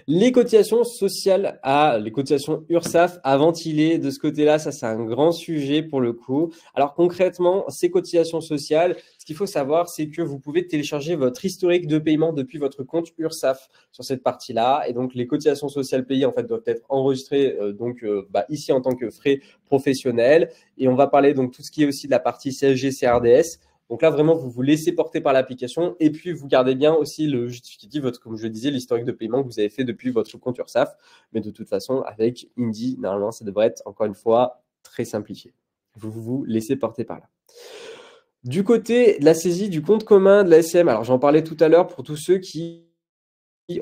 Les cotisations sociales les cotisations URSSAF à ventiler de ce côté-là, ça c'est un grand sujet pour le coup. Alors concrètement, ces cotisations sociales, ce qu'il faut savoir, c'est que vous pouvez télécharger votre historique de paiement depuis votre compte URSSAF sur cette partie-là. Et donc les cotisations sociales payées en fait doivent être enregistrées ici en tant que frais professionnels. Et on va parler donc tout ce qui est aussi de la partie CSG, CRDS. Donc là, vraiment, vous vous laissez porter par l'application et puis vous gardez bien aussi le justificatif, comme je le disais, l'historique de paiement que vous avez fait depuis votre compte URSSAF. Mais de toute façon, avec Indy, normalement, ça devrait être, encore une fois, très simplifié. Vous vous laissez porter par là. Du côté de la saisie du compte commun de la SCM, alors j'en parlais tout à l'heure pour tous ceux qui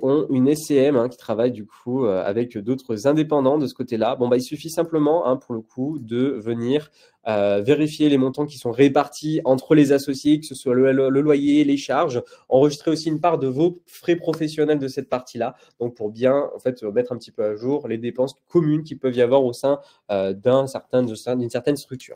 ont une SCM qui travaille du coup avec d'autres indépendants de ce côté-là. Bon, il suffit simplement pour le coup de venir vérifier les montants qui sont répartis entre les associés, que ce soit le loyer, les charges, enregistrer aussi une part de vos frais professionnels de cette partie-là, donc pour bien en fait mettre un petit peu à jour les dépenses communes qui peuvent y avoir au sein d'une certaine structure.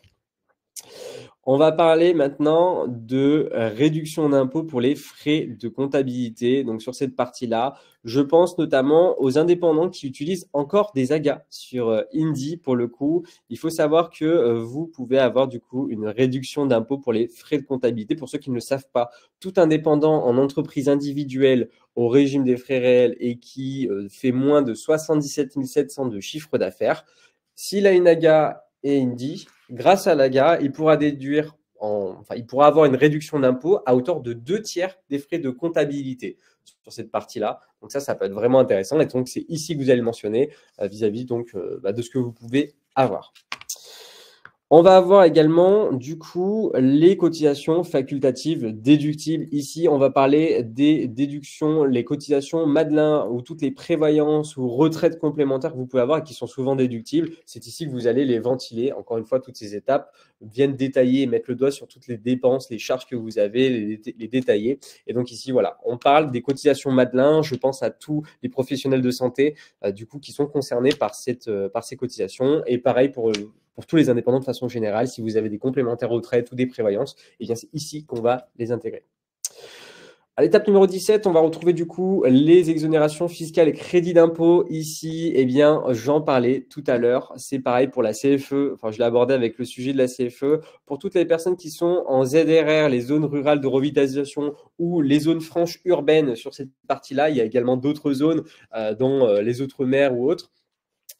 On va parler maintenant de réduction d'impôts pour les frais de comptabilité. Donc, sur cette partie-là, je pense notamment aux indépendants qui utilisent encore des AGA sur Indy pour le coup. Il faut savoir que vous pouvez avoir du coup une réduction d'impôts pour les frais de comptabilité. Pour ceux qui ne le savent pas, tout indépendant en entreprise individuelle au régime des frais réels et qui fait moins de 77 700 de chiffre d'affaires, s'il a une AGA et Indy, grâce à l'AGA, il pourra avoir une réduction d'impôt à hauteur de 2/3 des frais de comptabilité sur cette partie-là. Donc ça peut être vraiment intéressant. Et donc, c'est ici que vous allez le mentionner vis-à-vis de ce que vous pouvez avoir. On va avoir également, du coup, les cotisations facultatives déductibles. Ici, on va parler des déductions, les cotisations Madelin ou toutes les prévoyances ou retraites complémentaires que vous pouvez avoir et qui sont souvent déductibles. C'est ici que vous allez les ventiler. Encore une fois, toutes ces étapes viennent détailler et mettre le doigt sur toutes les dépenses, les charges que vous avez, les détailler. Et donc ici, voilà, on parle des cotisations Madelin. Je pense à tous les professionnels de santé, du coup, qui sont concernés par ces cotisations. Et pareil pour tous les indépendants de façon générale, si vous avez des complémentaires retraite ou des prévoyances, eh bien c'est ici qu'on va les intégrer. À l'étape numéro 17, on va retrouver du coup les exonérations fiscales et crédits d'impôt. Ici, eh bien, j'en parlais tout à l'heure. C'est pareil pour la CFE. Enfin, je l'ai abordé avec le sujet de la CFE. Pour toutes les personnes qui sont en ZRR, les zones rurales de revitalisation ou les zones franches urbaines sur cette partie-là, il y a également d'autres zones, dont les Outre-mer ou autres.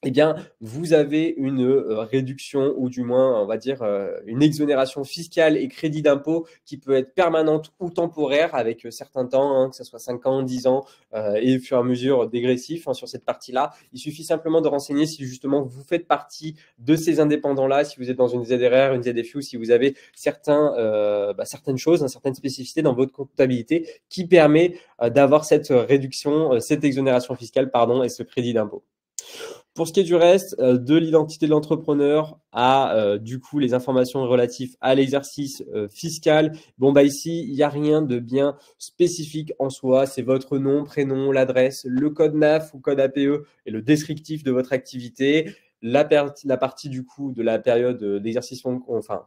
Eh bien, vous avez une réduction ou du moins, on va dire, une exonération fiscale et crédit d'impôt qui peut être permanente ou temporaire avec certains temps, que ce soit 5 ans, 10 ans et au fur et à mesure dégressif sur cette partie-là. Il suffit simplement de renseigner si justement vous faites partie de ces indépendants-là, si vous êtes dans une ZRR, une ZFU, si vous avez certaines choses, certaines spécificités dans votre comptabilité qui permet d'avoir cette réduction, cette exonération fiscale, et ce crédit d'impôt. Pour ce qui est du reste, de l'identité de l'entrepreneur à du coup les informations relatives à l'exercice fiscal, ici, il n'y a rien de bien spécifique en soi. C'est votre nom, prénom, l'adresse, le code NAF ou code APE et le descriptif de votre activité. la partie du coup de la période d'exercice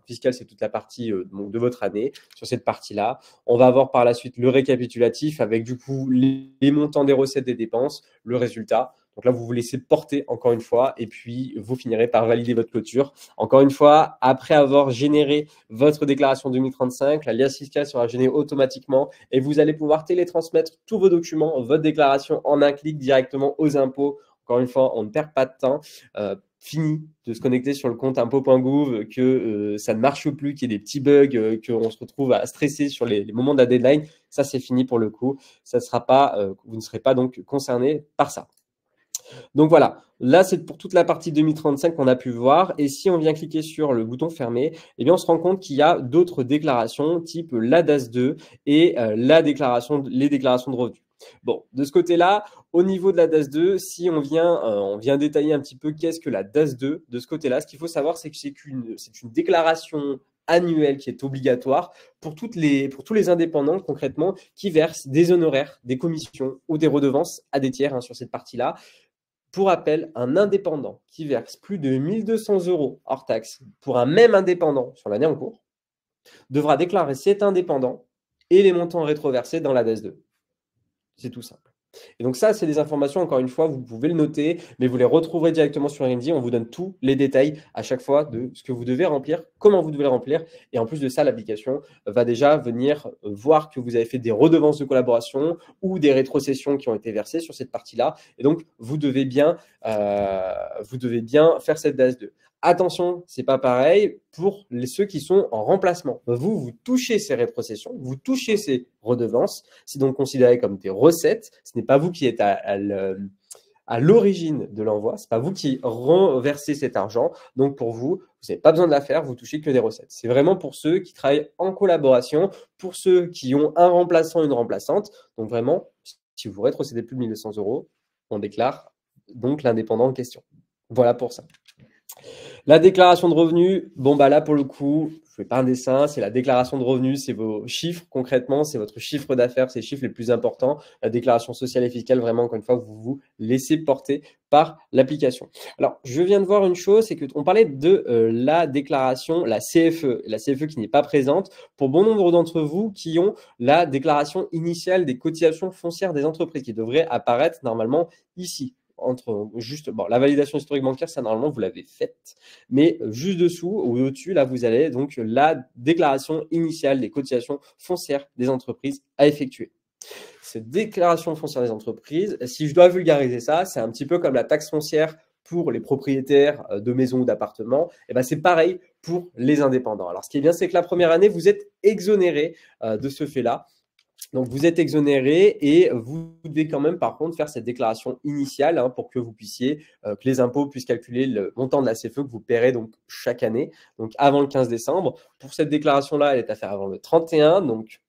fiscal, c'est toute la partie donc de votre année sur cette partie-là. On va avoir par la suite le récapitulatif avec du coup les montants des recettes des dépenses, le résultat. Donc là, vous vous laissez porter encore une fois et puis vous finirez par valider votre clôture. Encore une fois, après avoir généré votre déclaration 2035, la liasse fiscale sera générée automatiquement et vous allez pouvoir télétransmettre tous vos documents, votre déclaration en un clic directement aux impôts. Encore une fois, on ne perd pas de temps. Fini de se connecter sur le compte impôts.gouv, que ça ne marche plus, qu'il y ait des petits bugs, qu'on se retrouve à stresser sur les moments de la deadline. Ça, c'est fini pour le coup. Ça sera pas, vous ne serez pas donc concerné par ça. Donc voilà, là c'est pour toute la partie 2035 qu'on a pu voir. Et si on vient cliquer sur le bouton fermé, eh bien on se rend compte qu'il y a d'autres déclarations type la DAS2 et les déclarations de revenus. Bon, de ce côté-là, au niveau de la DAS2, si on vient détailler un petit peu qu'est-ce que la DAS2, de ce côté-là, ce qu'il faut savoir, c'est que c'est une déclaration annuelle qui est obligatoire pour tous les indépendants concrètement qui versent des honoraires, des commissions ou des redevances à des tiers sur cette partie-là. Pour rappel, un indépendant qui verse plus de 1 200 € hors taxe pour un même indépendant sur l'année en cours devra déclarer cet indépendant et les montants rétroversés dans la DAS2. C'est tout simple. Et donc ça, c'est des informations, encore une fois, vous pouvez le noter, mais vous les retrouverez directement sur Indy. On vous donne tous les détails à chaque fois de ce que vous devez remplir, comment vous devez le remplir. Et en plus de ça, l'application va déjà venir voir que vous avez fait des redevances de collaboration ou des rétrocessions qui ont été versées sur cette partie-là. Et donc, vous devez bien faire cette DAS2. Attention, c'est pas pareil pour ceux qui sont en remplacement. Vous touchez ces rétrocessions, vous touchez ces redevances. C'est donc considéré comme des recettes. Ce n'est pas vous qui êtes à l'origine de l'envoi. Ce n'est pas vous qui reversez cet argent. Donc pour vous, vous n'avez pas besoin de la faire. Vous touchez que des recettes. C'est vraiment pour ceux qui travaillent en collaboration, pour ceux qui ont un remplaçant, une remplaçante. Donc vraiment, si vous rétrocédez plus de 1 200 €, on déclare donc l'indépendant en question. Voilà pour ça. La déclaration de revenus, bon bah là pour le coup, je ne fais pas un dessin, c'est la déclaration de revenus, c'est vos chiffres concrètement, c'est votre chiffre d'affaires, c'est les chiffres les plus importants. La déclaration sociale et fiscale, vraiment encore une fois, vous vous laissez porter par l'application. Alors, je viens de voir une chose, c'est qu'on parlait de la déclaration, la CFE qui n'est pas présente pour bon nombre d'entre vous qui ont la déclaration initiale des cotisations foncières des entreprises qui devrait apparaître normalement ici. La validation historique bancaire, ça normalement vous l'avez faite, mais juste dessous ou au-dessus, là vous avez donc la déclaration initiale des cotisations foncières des entreprises à effectuer. Cette déclaration foncière des entreprises, si je dois vulgariser ça, c'est un petit peu comme la taxe foncière pour les propriétaires de maisons ou d'appartements. Et ben c'est pareil pour les indépendants. Alors ce qui est bien, c'est que la première année, vous êtes exonéré de ce fait-là. Donc, vous êtes exonéré et vous devez quand même, par contre, faire cette déclaration initiale pour que vous puissiez, que les impôts puissent calculer le montant de la CFE que vous paierez donc chaque année, donc avant le 15 décembre. Pour cette déclaration-là, elle est à faire avant le 31. Donc,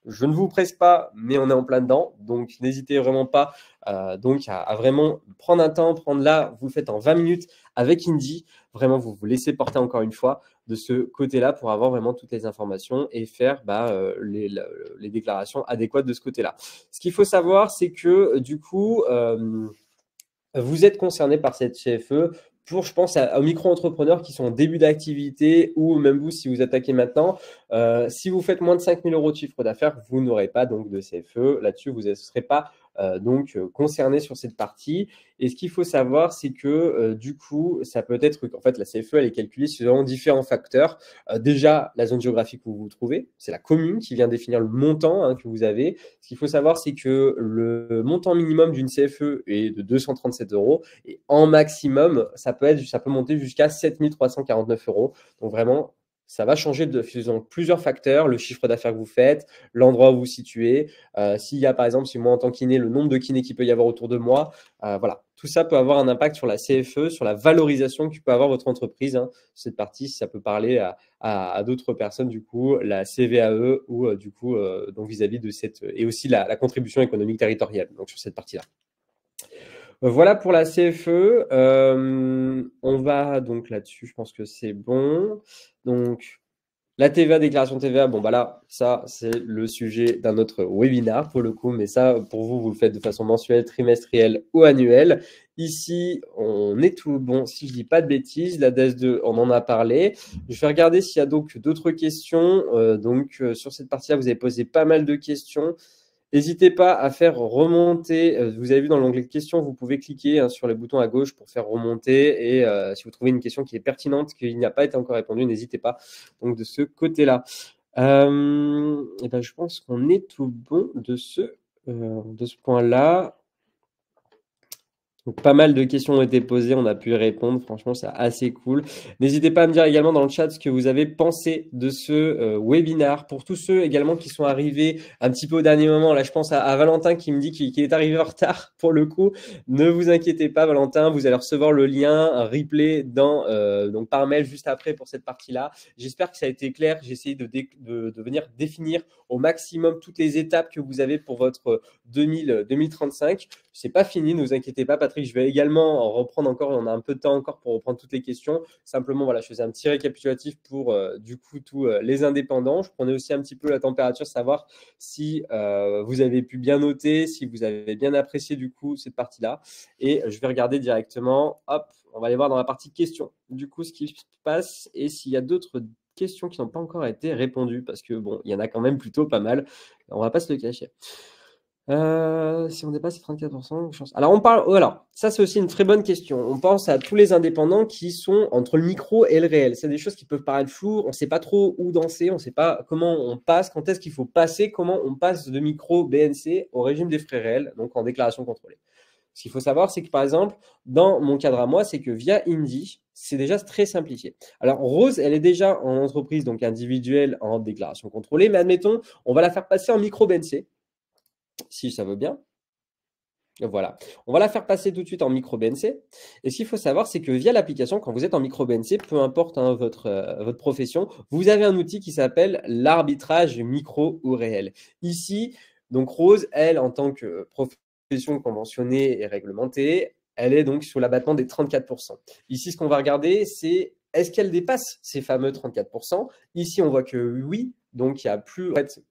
je ne vous presse pas, mais on est en plein dedans. Donc, n'hésitez vraiment pas à vraiment prendre un temps, vous le faites en 20 minutes avec Indy. Vraiment, vous vous laissez porter encore une fois de ce côté-là pour avoir vraiment toutes les informations et faire les déclarations adéquates de ce côté-là. Ce qu'il faut savoir, c'est que du coup, vous êtes concerné par cette CFE pour, je pense, aux micro-entrepreneurs qui sont en début d'activité ou même vous, si vous attaquez maintenant. Si vous faites moins de 5 000 € de chiffre d'affaires, vous n'aurez pas donc de CFE. Là-dessus, vous ne serez pas concerné sur cette partie. Et ce qu'il faut savoir, c'est que du coup, ça peut être qu'en fait, la CFE, elle est calculée selon différents facteurs. Déjà, la zone géographique où vous vous trouvez, c'est la commune qui vient définir le montant que vous avez. Ce qu'il faut savoir, c'est que le montant minimum d'une CFE est de 237 € et en maximum, ça peut monter jusqu'à 7 349 €. Donc vraiment, ça va changer selon plusieurs facteurs, le chiffre d'affaires que vous faites, l'endroit où vous vous situez. S'il y a, par exemple, si moi en tant que kiné, le nombre de kinés qu'il peut y avoir autour de moi, voilà. Tout ça peut avoir un impact sur la CFE, sur la valorisation que peut avoir votre entreprise. Cette partie, ça peut parler à d'autres personnes, du coup, la CVAE ou donc vis-à-vis de cette… Et aussi la contribution économique territoriale, donc sur cette partie-là. Voilà pour la CFE. On va donc là-dessus, je pense que c'est bon. Donc, La TVA, déclaration de TVA, bon, bah là, ça, c'est le sujet d'un autre webinaire pour le coup, mais ça, pour vous, vous le faites de façon mensuelle, trimestrielle ou annuelle. Ici, on est tout bon. Si je dis pas de bêtises, la DES2, on en a parlé. Je vais regarder s'il y a donc d'autres questions. Sur cette partie-là, vous avez posé pas mal de questions. N'hésitez pas à faire remonter, vous avez vu dans l'onglet questions, vous pouvez cliquer sur les boutons à gauche pour faire remonter et si vous trouvez une question qui est pertinente, qui n'a pas été encore répondue, n'hésitez pas donc de ce côté-là. Et ben, je pense qu'on est tout bon de ce point-là. Donc, pas mal de questions ont été posées, on a pu y répondre. Franchement, c'est assez cool. N'hésitez pas à me dire également dans le chat ce que vous avez pensé de ce webinar. Pour tous ceux également qui sont arrivés un petit peu au dernier moment, là, je pense à Valentin qui me dit qu'il est arrivé en retard pour le coup. Ne vous inquiétez pas, Valentin, vous allez recevoir le lien, un replay donc par mail juste après pour cette partie-là. J'espère que ça a été clair. J'ai essayé de venir définir au maximum toutes les étapes que vous avez pour votre 2035. C'est pas fini, ne vous inquiétez pas, Patrick. Je vais également en reprendre encore. On a un peu de temps encore pour reprendre toutes les questions. Simplement, voilà, je faisais un petit récapitulatif pour du coup tous les indépendants. Je prenais aussi un petit peu la température, savoir si vous avez pu bien noter, si vous avez bien apprécié du coup cette partie-là. Et je vais regarder directement. Hop, on va aller voir dans la partie questions. Du coup, ce qui se passe et s'il y a d'autres questions qui n'ont pas encore été répondues, parce que bon, il y en a quand même plutôt pas mal. On va pas se le cacher. Si on dépasse les 34%, chance. Alors, on parle. Alors, ça, c'est aussi une très bonne question. On pense à tous les indépendants qui sont entre le micro et le réel. C'est des choses qui peuvent paraître floues. On ne sait pas trop où danser. On ne sait pas comment on passe, quand est-ce qu'il faut passer, comment on passe de micro BNC au régime des frais réels, donc en déclaration contrôlée. Ce qu'il faut savoir, c'est que par exemple, dans mon cadre à moi, c'est que via Indie, c'est déjà très simplifié. Alors, Rose, elle est déjà en entreprise, donc individuelle en déclaration contrôlée, mais admettons, on va la faire passer en micro BNC si ça veut bien. Voilà. On va la faire passer tout de suite en micro BNC. Et ce qu'il faut savoir, c'est que via l'application, quand vous êtes en micro BNC, peu importe votre profession, vous avez un outil qui s'appelle l'arbitrage micro ou réel. Ici, donc Rose, elle, en tant que profession conventionnée et réglementée, elle est donc sur l'abattement des 34%. Ici, ce qu'on va regarder, c'est est-ce qu'elle dépasse ces fameux 34%? Ici, on voit que oui, donc il y a plus, en fait,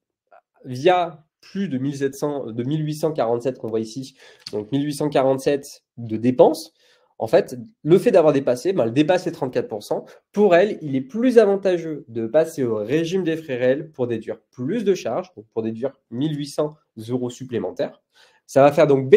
via plus de 1847 qu'on voit ici, donc 1847 de dépenses, en fait, le fait d'avoir dépassé, elle dépasse les 34%. Pour elle, il est plus avantageux de passer au régime des frais réels pour déduire plus de charges, donc pour déduire 1800 euros supplémentaires. Ça va faire donc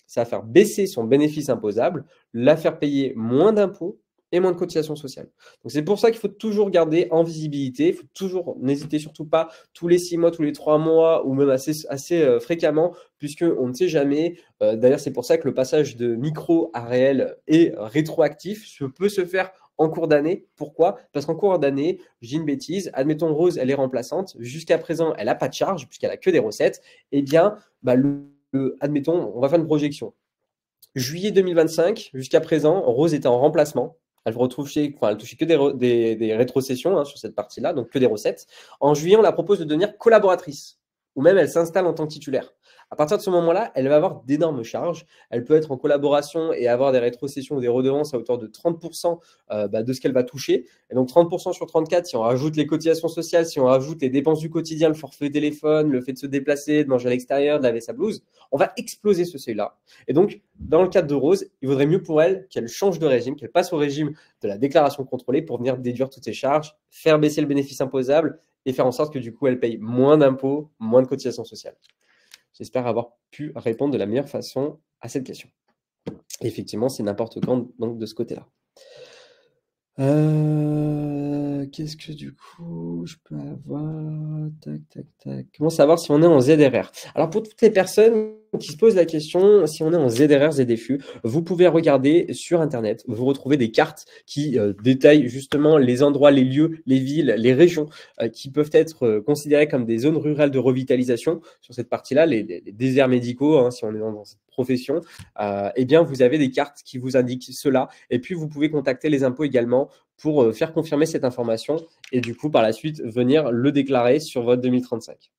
ça va faire baisser son bénéfice imposable, la faire payer moins d'impôts et moins de cotisations sociales. Donc c'est pour ça qu'il faut toujours garder en visibilité, il faut toujours, n'hésitez surtout pas tous les 6 mois, tous les 3 mois, ou même assez fréquemment, puisqu'on ne sait jamais. D'ailleurs, c'est pour ça que le passage de micro à réel est rétroactif. Ça peut se faire en cours d'année. Pourquoi? Parce qu'en cours d'année, je dis une bêtise, admettons Rose, elle est remplaçante. Jusqu'à présent, elle n'a pas de charge, puisqu'elle n'a que des recettes. Eh bien, admettons, on va faire une projection. Juillet 2025, jusqu'à présent, Rose était en remplacement. Elle touchait que des rétrocessions sur cette partie-là, donc que des recettes. En juillet, on la propose de devenir collaboratrice, ou même elle s'installe en tant que titulaire. À partir de ce moment-là, elle va avoir d'énormes charges. Elle peut être en collaboration et avoir des rétrocessions ou des redevances à hauteur de 30% de ce qu'elle va toucher. Et donc 30% sur 34, si on rajoute les cotisations sociales, si on rajoute les dépenses du quotidien, le forfait téléphone, le fait de se déplacer, de manger à l'extérieur, de laver sa blouse, on va exploser ce seuil-là. Et donc, dans le cadre de Rose, il vaudrait mieux pour elle qu'elle change de régime, qu'elle passe au régime de la déclaration contrôlée pour venir déduire toutes ses charges, faire baisser le bénéfice imposable et faire en sorte que du coup, elle paye moins d'impôts, moins de cotisations sociales. J'espère avoir pu répondre de la meilleure façon à cette question. Et effectivement, c'est n'importe quand donc de ce côté-là. Qu'est-ce que du coup je peux avoir? Tac, tac, tac. Comment savoir si on est en ZRR? Alors pour toutes les personnes qui se posent la question si on est en ZRR, ZFU, vous pouvez regarder sur Internet, vous retrouvez des cartes qui détaillent justement les endroits, les lieux, les villes, les régions qui peuvent être considérées comme des zones rurales de revitalisation. Sur cette partie-là, les déserts médicaux, si on est dans cette profession, eh bien vous avez des cartes qui vous indiquent cela. Et puis vous pouvez contacter les impôts également pour faire confirmer cette information et du coup par la suite venir le déclarer sur votre 2035.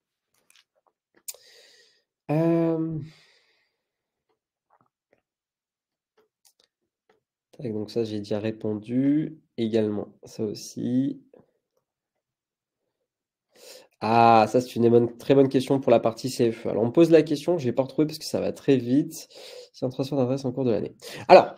Donc ça, j'ai déjà répondu également. Ça aussi. Ah, ça, c'est une très bonne question pour la partie CFE. Alors, on me pose la question, je ne l'ai pas retrouvée parce que ça va très vite. C'est un transfert d'adresse en cours de l'année. Alors,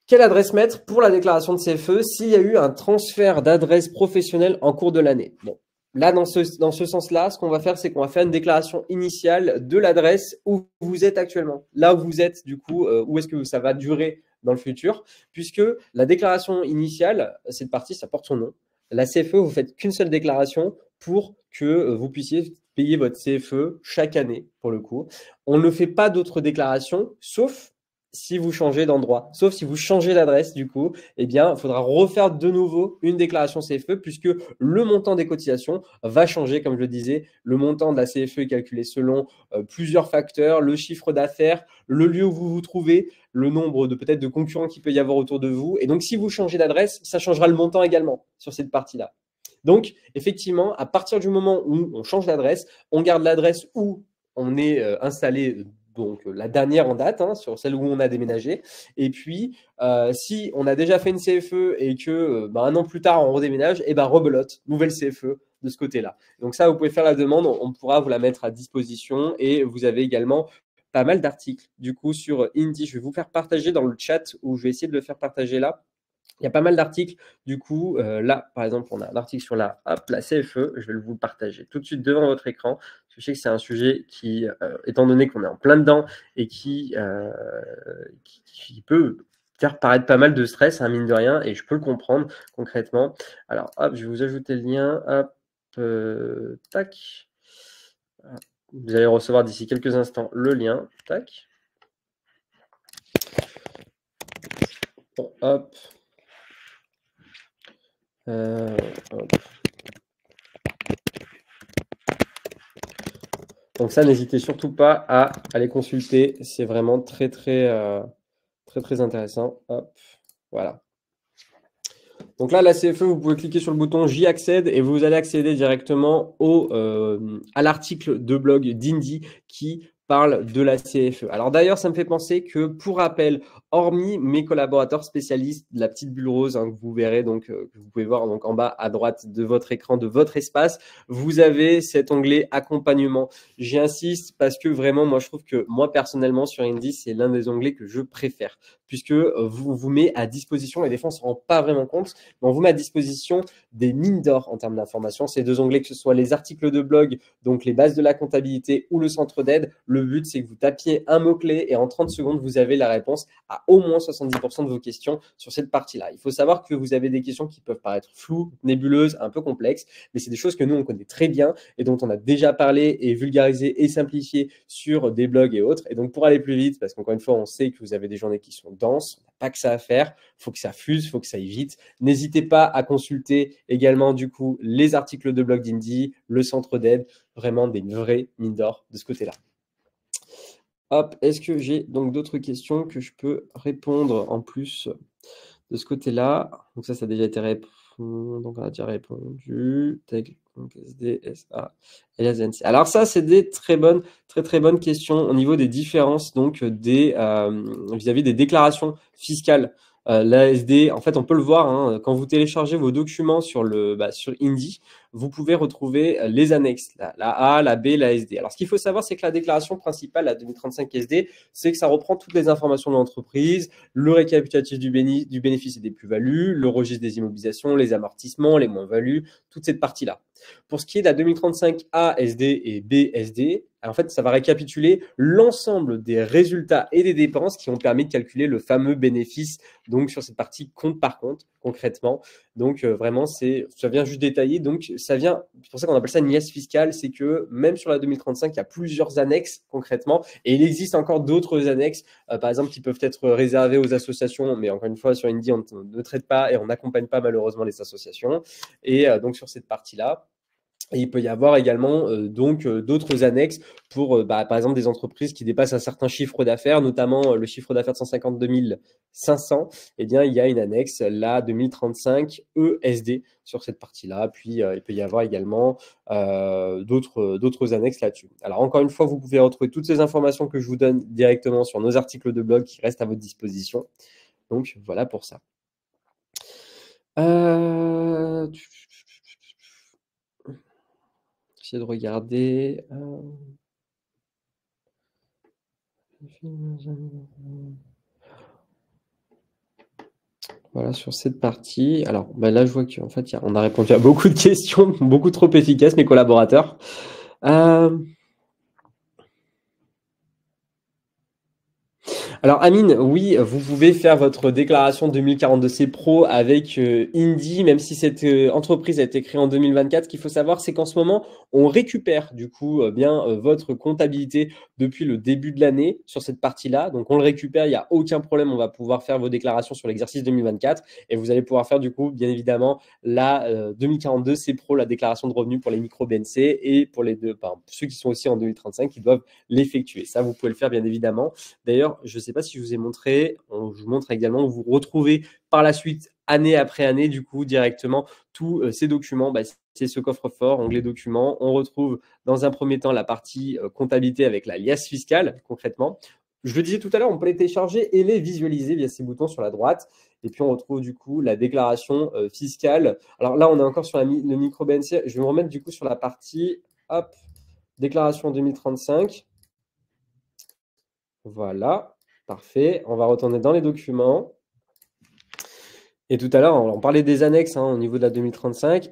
quelle adresse mettre pour la déclaration de CFE s'il y a eu un transfert d'adresse professionnelle en cours de l'année? Bon, là, dans ce sens-là, ce qu'on va faire, c'est qu'on va faire une déclaration initiale de l'adresse où vous êtes actuellement. Là où vous êtes, du coup, où est-ce que ça va durer dans le futur, puisque la déclaration initiale, cette partie, ça porte son nom. La CFE, vous faites qu'une seule déclaration pour que vous puissiez payer votre CFE chaque année, pour le coup. On ne fait pas d'autres déclarations, sauf si vous changez d'endroit, sauf si vous changez d'adresse, du coup, eh bien, il faudra refaire de nouveau une déclaration CFE puisque le montant des cotisations va changer, comme je le disais. Le montant de la CFE est calculé selon plusieurs facteurs, le chiffre d'affaires, le lieu où vous vous trouvez, le nombre de peut-être de concurrents qu'il peut y avoir autour de vous. Et donc, si vous changez d'adresse, ça changera le montant également sur cette partie-là. Donc, effectivement, à partir du moment où on change d'adresse, on garde l'adresse où on est installé, donc la dernière en date, hein, sur celle où on a déménagé. Et puis, si on a déjà fait une CFE et que un an plus tard, on redéménage, et ben rebelote, nouvelle CFE de ce côté-là. Donc ça, vous pouvez faire la demande, on pourra vous la mettre à disposition. Et vous avez également pas mal d'articles, du coup, sur Indy. Je vais vous faire partager dans le chat, ou je vais essayer de le faire partager là. Il y a pas mal d'articles. Du coup, là, par exemple, on a un article sur la CFE. Je vais vous le partager tout de suite devant votre écran. Parce que je sais que c'est un sujet qui, étant donné qu'on est en plein dedans et qui peut faire paraître pas mal de stress, hein, mine de rien, et je peux le comprendre concrètement. Alors, hop, je vais vous ajouter le lien. Hop, tac. Vous allez recevoir d'ici quelques instants le lien. Tac. Bon, hop. Hop. Donc ça, n'hésitez surtout pas à aller consulter. C'est vraiment très, très intéressant. Hop, voilà. Donc là, la CFE, vous pouvez cliquer sur le bouton J'y accède et vous allez accéder directement à l'article de blog d'Indy qui parle de la CFE. Alors d'ailleurs, ça me fait penser que, pour rappel, hormis mes collaborateurs spécialistes de la petite bulle rose, hein, que vous verrez, donc que vous pouvez voir donc en bas à droite de votre écran, de votre espace, vous avez cet onglet accompagnement. J'y insiste parce que vraiment, moi, je trouve que moi, personnellement, sur Indy, c'est l'un des onglets que je préfère, puisque vous met à disposition, et des fois, on ne se rend pas vraiment compte, mais on vous met à disposition des mines d'or en termes d'information. Ces deux onglets, que ce soit les articles de blog, donc les bases de la comptabilité, ou le centre d'aide, le but, c'est que vous tapiez un mot-clé et en 30 secondes, vous avez la réponse à au moins 70% de vos questions sur cette partie-là. Il faut savoir que vous avez des questions qui peuvent paraître floues, nébuleuses, un peu complexes, mais c'est des choses que nous, on connaît très bien et dont on a déjà parlé et vulgarisé et simplifié sur des blogs et autres. Et donc, pour aller plus vite, parce qu'encore une fois, on sait que vous avez des journées qui sont denses, on n'a pas que ça à faire, il faut que ça fuse, il faut que ça aille vite. N'hésitez pas à consulter également, du coup, les articles de blog d'Indy, le centre d'aide, vraiment des vraies mines d'or de ce côté-là. Hop, est-ce que j'ai donc d'autres questions que je peux répondre en plus de ce côté-là? Donc ça a déjà été répondu. Donc on a déjà répondu. Donc SD, SA, LSNC. Alors ça, c'est des très bonnes questions au niveau des différences donc vis-à-vis des déclarations fiscales. L'ASD, en fait, on peut le voir, hein, quand vous téléchargez vos documents sur Indy, vous pouvez retrouver les annexes, la A, la B, la SD. Alors, ce qu'il faut savoir, c'est que la déclaration principale, la 2035 SD, c'est que ça reprend toutes les informations de l'entreprise, le récapitulatif du bénéfice et des plus-values, le registre des immobilisations, les amortissements, les moins-values, toute cette partie-là. Pour ce qui est de la 2035 ASD et BSD, en fait, ça va récapituler l'ensemble des résultats et des dépenses qui ont permis de calculer le fameux bénéfice, donc sur cette partie compte par compte, concrètement. Donc vraiment, ça vient juste détailler. Donc ça vient, c'est pour ça qu'on appelle ça une liasse fiscale, c'est que même sur la 2035, il y a plusieurs annexes concrètement, et il existe encore d'autres annexes, par exemple, qui peuvent être réservées aux associations, mais encore une fois, sur Indy, on ne traite pas et on n'accompagne pas malheureusement les associations. Et donc sur cette partie-là, et il peut y avoir également d'autres annexes pour, par exemple, des entreprises qui dépassent un certain chiffre d'affaires, notamment le chiffre d'affaires de 152 500. Eh bien, il y a une annexe, la 2035 ESD, sur cette partie-là. Puis, il peut y avoir également d'autres annexes là-dessus. Alors, encore une fois, vous pouvez retrouver toutes ces informations que je vous donne directement sur nos articles de blog qui restent à votre disposition. Donc, voilà pour ça. essayer de regarder. Voilà, sur cette partie. Alors, bah là, je vois qu'en fait, on a répondu à beaucoup de questions, beaucoup trop efficaces, mes collaborateurs. Alors Amine, oui, vous pouvez faire votre déclaration 2042C Pro avec Indie, même si cette entreprise a été créée en 2024. Ce qu'il faut savoir, c'est qu'en ce moment, on récupère du coup votre comptabilité depuis le début de l'année sur cette partie-là. Donc on le récupère, il n'y a aucun problème, on va pouvoir faire vos déclarations sur l'exercice 2024 et vous allez pouvoir faire du coup, bien évidemment, la 2042C Pro, la déclaration de revenus pour les micro-BNC et pour les deux, pour ceux qui sont aussi en 2035, qui doivent l'effectuer. Ça, vous pouvez le faire bien évidemment. D'ailleurs, je ne sais pas si je vous ai montré, je vous montre également, vous retrouvez par la suite, année après année, du coup, directement, tous ces documents. C'est ce coffre-fort, onglet documents. On retrouve dans un premier temps la partie comptabilité avec la liasse fiscale, concrètement. Je le disais tout à l'heure, on peut les télécharger et les visualiser via ces boutons sur la droite. Et puis, on retrouve du coup la déclaration fiscale. Alors là, on est encore sur le micro-BNC. Je vais me remettre du coup sur la partie, hop, déclaration 2035. Voilà, parfait. On va retourner dans les documents. Et tout à l'heure, on parlait des annexes au niveau de la 2035.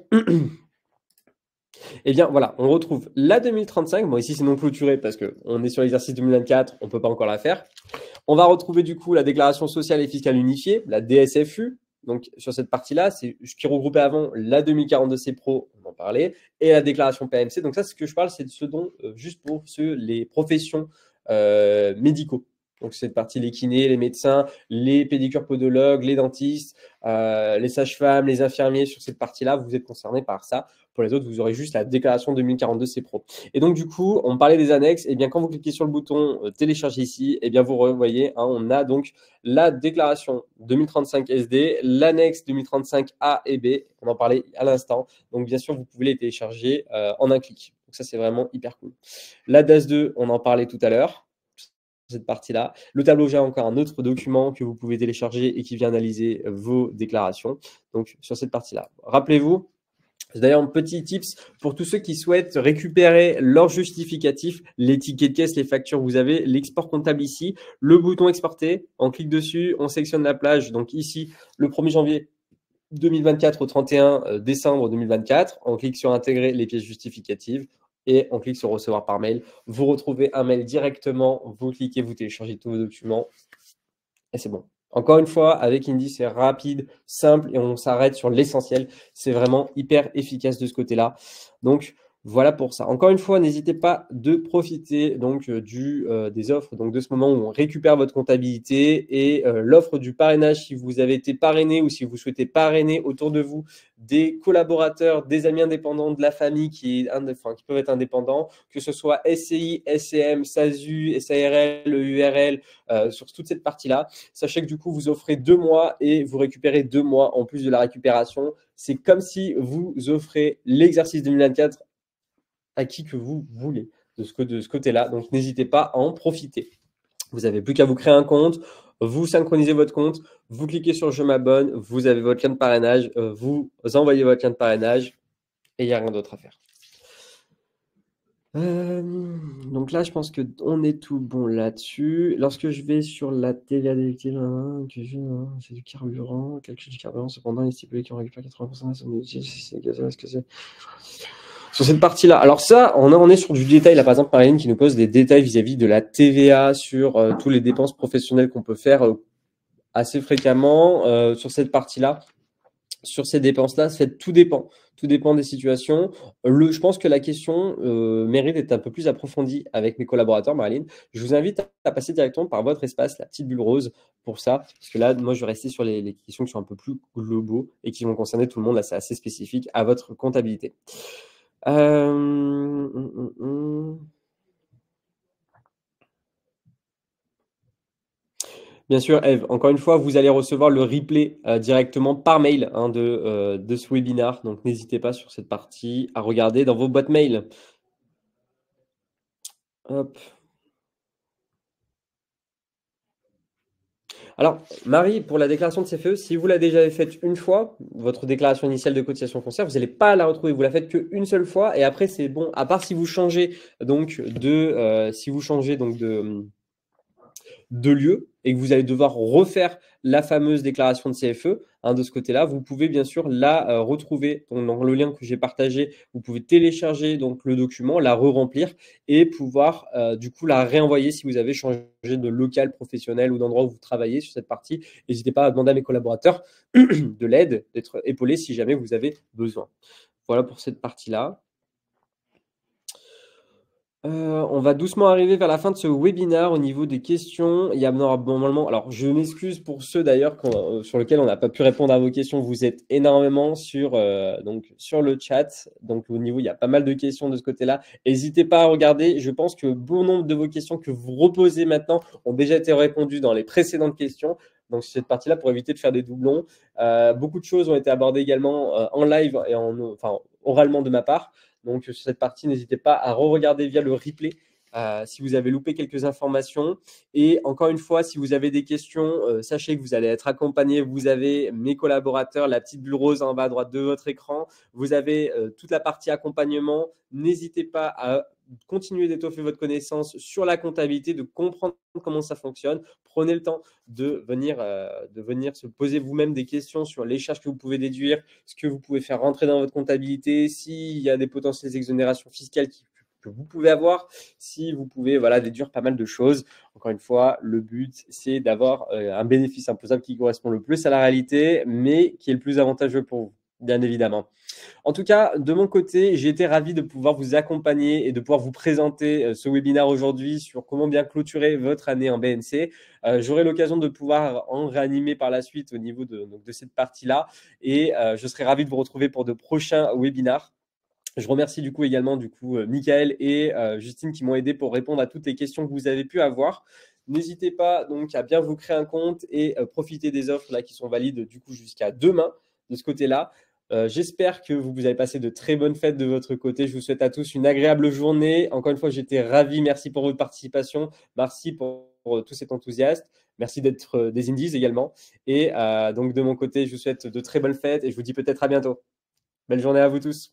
Eh bien, voilà, on retrouve la 2035. Bon, ici, c'est non clôturé parce qu'on est sur l'exercice 2024, on ne peut pas encore la faire. On va retrouver du coup la déclaration sociale et fiscale unifiée, la DSFU. Donc, sur cette partie-là, c'est ce qui regroupait avant la 2042C Pro, on en parlait, et la déclaration PMC. Donc, ça, ce que je parle, c'est de ce dont, juste pour les professions médicaux. Donc, cette partie, les kinés, les médecins, les pédicures podologues, les dentistes, les sages-femmes, les infirmiers, sur cette partie-là, vous êtes concernés par ça. Pour les autres, vous aurez juste la déclaration 2042C Pro. Et donc, du coup, on parlait des annexes. Et bien, quand vous cliquez sur le bouton télécharger ici, et bien, vous revoyez, on a donc la déclaration 2035 SD, l'annexe 2035 A et B. On en parlait à l'instant. Donc, bien sûr, vous pouvez les télécharger en un clic. Donc, ça, c'est vraiment hyper cool. La DAS 2, on en parlait tout à l'heure. Cette partie-là. Le tableau, j'ai encore un autre document que vous pouvez télécharger et qui vient analyser vos déclarations. Donc, sur cette partie-là. Rappelez-vous, d'ailleurs, un petit tips pour tous ceux qui souhaitent récupérer leur justificatif, les tickets de caisse, les factures, vous avez l'export comptable ici, le bouton exporter, on clique dessus, on sélectionne la plage. Donc ici, le 1er janvier 2024 au 31 décembre 2024, on clique sur intégrer les pièces justificatives et on clique sur recevoir par mail. Vous retrouvez un mail directement, vous cliquez, vous téléchargez tous vos documents et c'est bon. Encore une fois, avec Indie, c'est rapide, simple et on s'arrête sur l'essentiel. C'est vraiment hyper efficace de ce côté-là. Donc, voilà pour ça. Encore une fois, n'hésitez pas de profiter donc des offres donc de ce moment où on récupère votre comptabilité et l'offre du parrainage si vous avez été parrainé ou si vous souhaitez parrainer autour de vous des collaborateurs, des amis indépendants, de la famille qui peuvent être indépendants, que ce soit SCI, SCM, SASU, SARL, EURL, sur toute cette partie-là. Sachez que du coup, vous offrez 2 mois et vous récupérez 2 mois en plus de la récupération. C'est comme si vous offrez l'exercice 2024 à qui que vous voulez de ce côté-là. Donc, n'hésitez pas à en profiter. Vous n'avez plus qu'à vous créer un compte, vous synchronisez votre compte, vous cliquez sur « Je m'abonne », vous avez votre lien de parrainage, vous envoyez votre lien de parrainage et il n'y a rien d'autre à faire. Donc là, je pense qu'on est tout bon là-dessus. Lorsque je vais sur la TVA délictive, c'est du carburant, calcul du carburant, cependant, il est stipulé qu'on récupère 80% de la somme de est-ce que c'est sur cette partie-là. Alors ça, on est sur du détail. Là, par exemple, Marine qui nous pose des détails vis-à-vis de la TVA sur tous les dépenses professionnelles qu'on peut faire assez fréquemment sur cette partie-là. Sur ces dépenses-là, tout dépend. Tout dépend des situations. Je pense que la question mérite d'être un peu plus approfondie avec mes collaborateurs, Marilyn. Je vous invite à passer directement par votre espace, la petite bulle rose, pour ça. Parce que là, moi, je vais rester sur les questions qui sont un peu plus globaux et qui vont concerner tout le monde. Là, c'est assez spécifique à votre comptabilité. Bien sûr, Eve, encore une fois, vous allez recevoir le replay directement par mail de ce webinar. Donc, n'hésitez pas sur cette partie à regarder dans vos boîtes mail. Hop. Alors, Marie, pour la déclaration de CFE, si vous l'avez déjà faite une fois, votre déclaration initiale de cotisation foncière, vous n'allez pas la retrouver. Vous la faites qu'une seule fois et après, c'est bon. À part si vous changez de lieu et que vous allez devoir refaire la fameuse déclaration de CFE, hein, de ce côté-là, vous pouvez bien sûr la retrouver donc, dans le lien que j'ai partagé. Vous pouvez télécharger donc le document, la re-remplir et pouvoir du coup la réenvoyer si vous avez changé de local professionnel ou d'endroit où vous travaillez sur cette partie. N'hésitez pas à demander à mes collaborateurs de l'aide, d'être épaulés si jamais vous avez besoin. Voilà pour cette partie-là. On va doucement arriver vers la fin de ce webinaire au niveau des questions. Il y a normalement, alors je m'excuse pour ceux d'ailleurs sur lesquels on n'a pas pu répondre à vos questions. Vous êtes énormément donc sur le chat. Donc au niveau, il y a pas mal de questions de ce côté-là. N'hésitez pas à regarder. Je pense que bon nombre de vos questions que vous reposez maintenant ont déjà été répondues dans les précédentes questions. Donc sur cette partie-là, pour éviter de faire des doublons, beaucoup de choses ont été abordées également en live et oralement de ma part. Donc, sur cette partie, n'hésitez pas à re-regarder via le replay si vous avez loupé quelques informations. Et encore une fois, si vous avez des questions, sachez que vous allez être accompagné. Vous avez mes collaborateurs, la petite bulle rose en bas à droite de votre écran. Vous avez toute la partie accompagnement. N'hésitez pas à continuer d'étoffer votre connaissance sur la comptabilité, de comprendre comment ça fonctionne. Prenez le temps de venir se poser vous-même des questions sur les charges que vous pouvez déduire, ce que vous pouvez faire rentrer dans votre comptabilité, s'il y a des potentielles exonérations fiscales que vous pouvez avoir, si vous pouvez déduire pas mal de choses. Encore une fois, le but, c'est d'avoir un bénéfice imposable qui correspond le plus à la réalité, mais qui est le plus avantageux pour vous, bien évidemment. En tout cas, de mon côté, j'ai été ravi de pouvoir vous accompagner et de pouvoir vous présenter ce webinaire aujourd'hui sur comment bien clôturer votre année en BNC. J'aurai l'occasion de pouvoir en réanimer par la suite au niveau de cette partie-là et je serai ravi de vous retrouver pour de prochains webinaires. Je remercie du coup également Mickaël et Justine qui m'ont aidé pour répondre à toutes les questions que vous avez pu avoir. N'hésitez pas donc à bien vous créer un compte et profiter des offres là qui sont valides du coup jusqu'à demain de ce côté-là. J'espère que vous avez passé de très bonnes fêtes de votre côté. Je vous souhaite à tous une agréable journée. Encore une fois, j'étais ravi. Merci pour votre participation. Merci pour tout cet enthousiasme. Merci d'être des Indies également. Et donc de mon côté, je vous souhaite de très bonnes fêtes et je vous dis peut-être à bientôt. Belle journée à vous tous.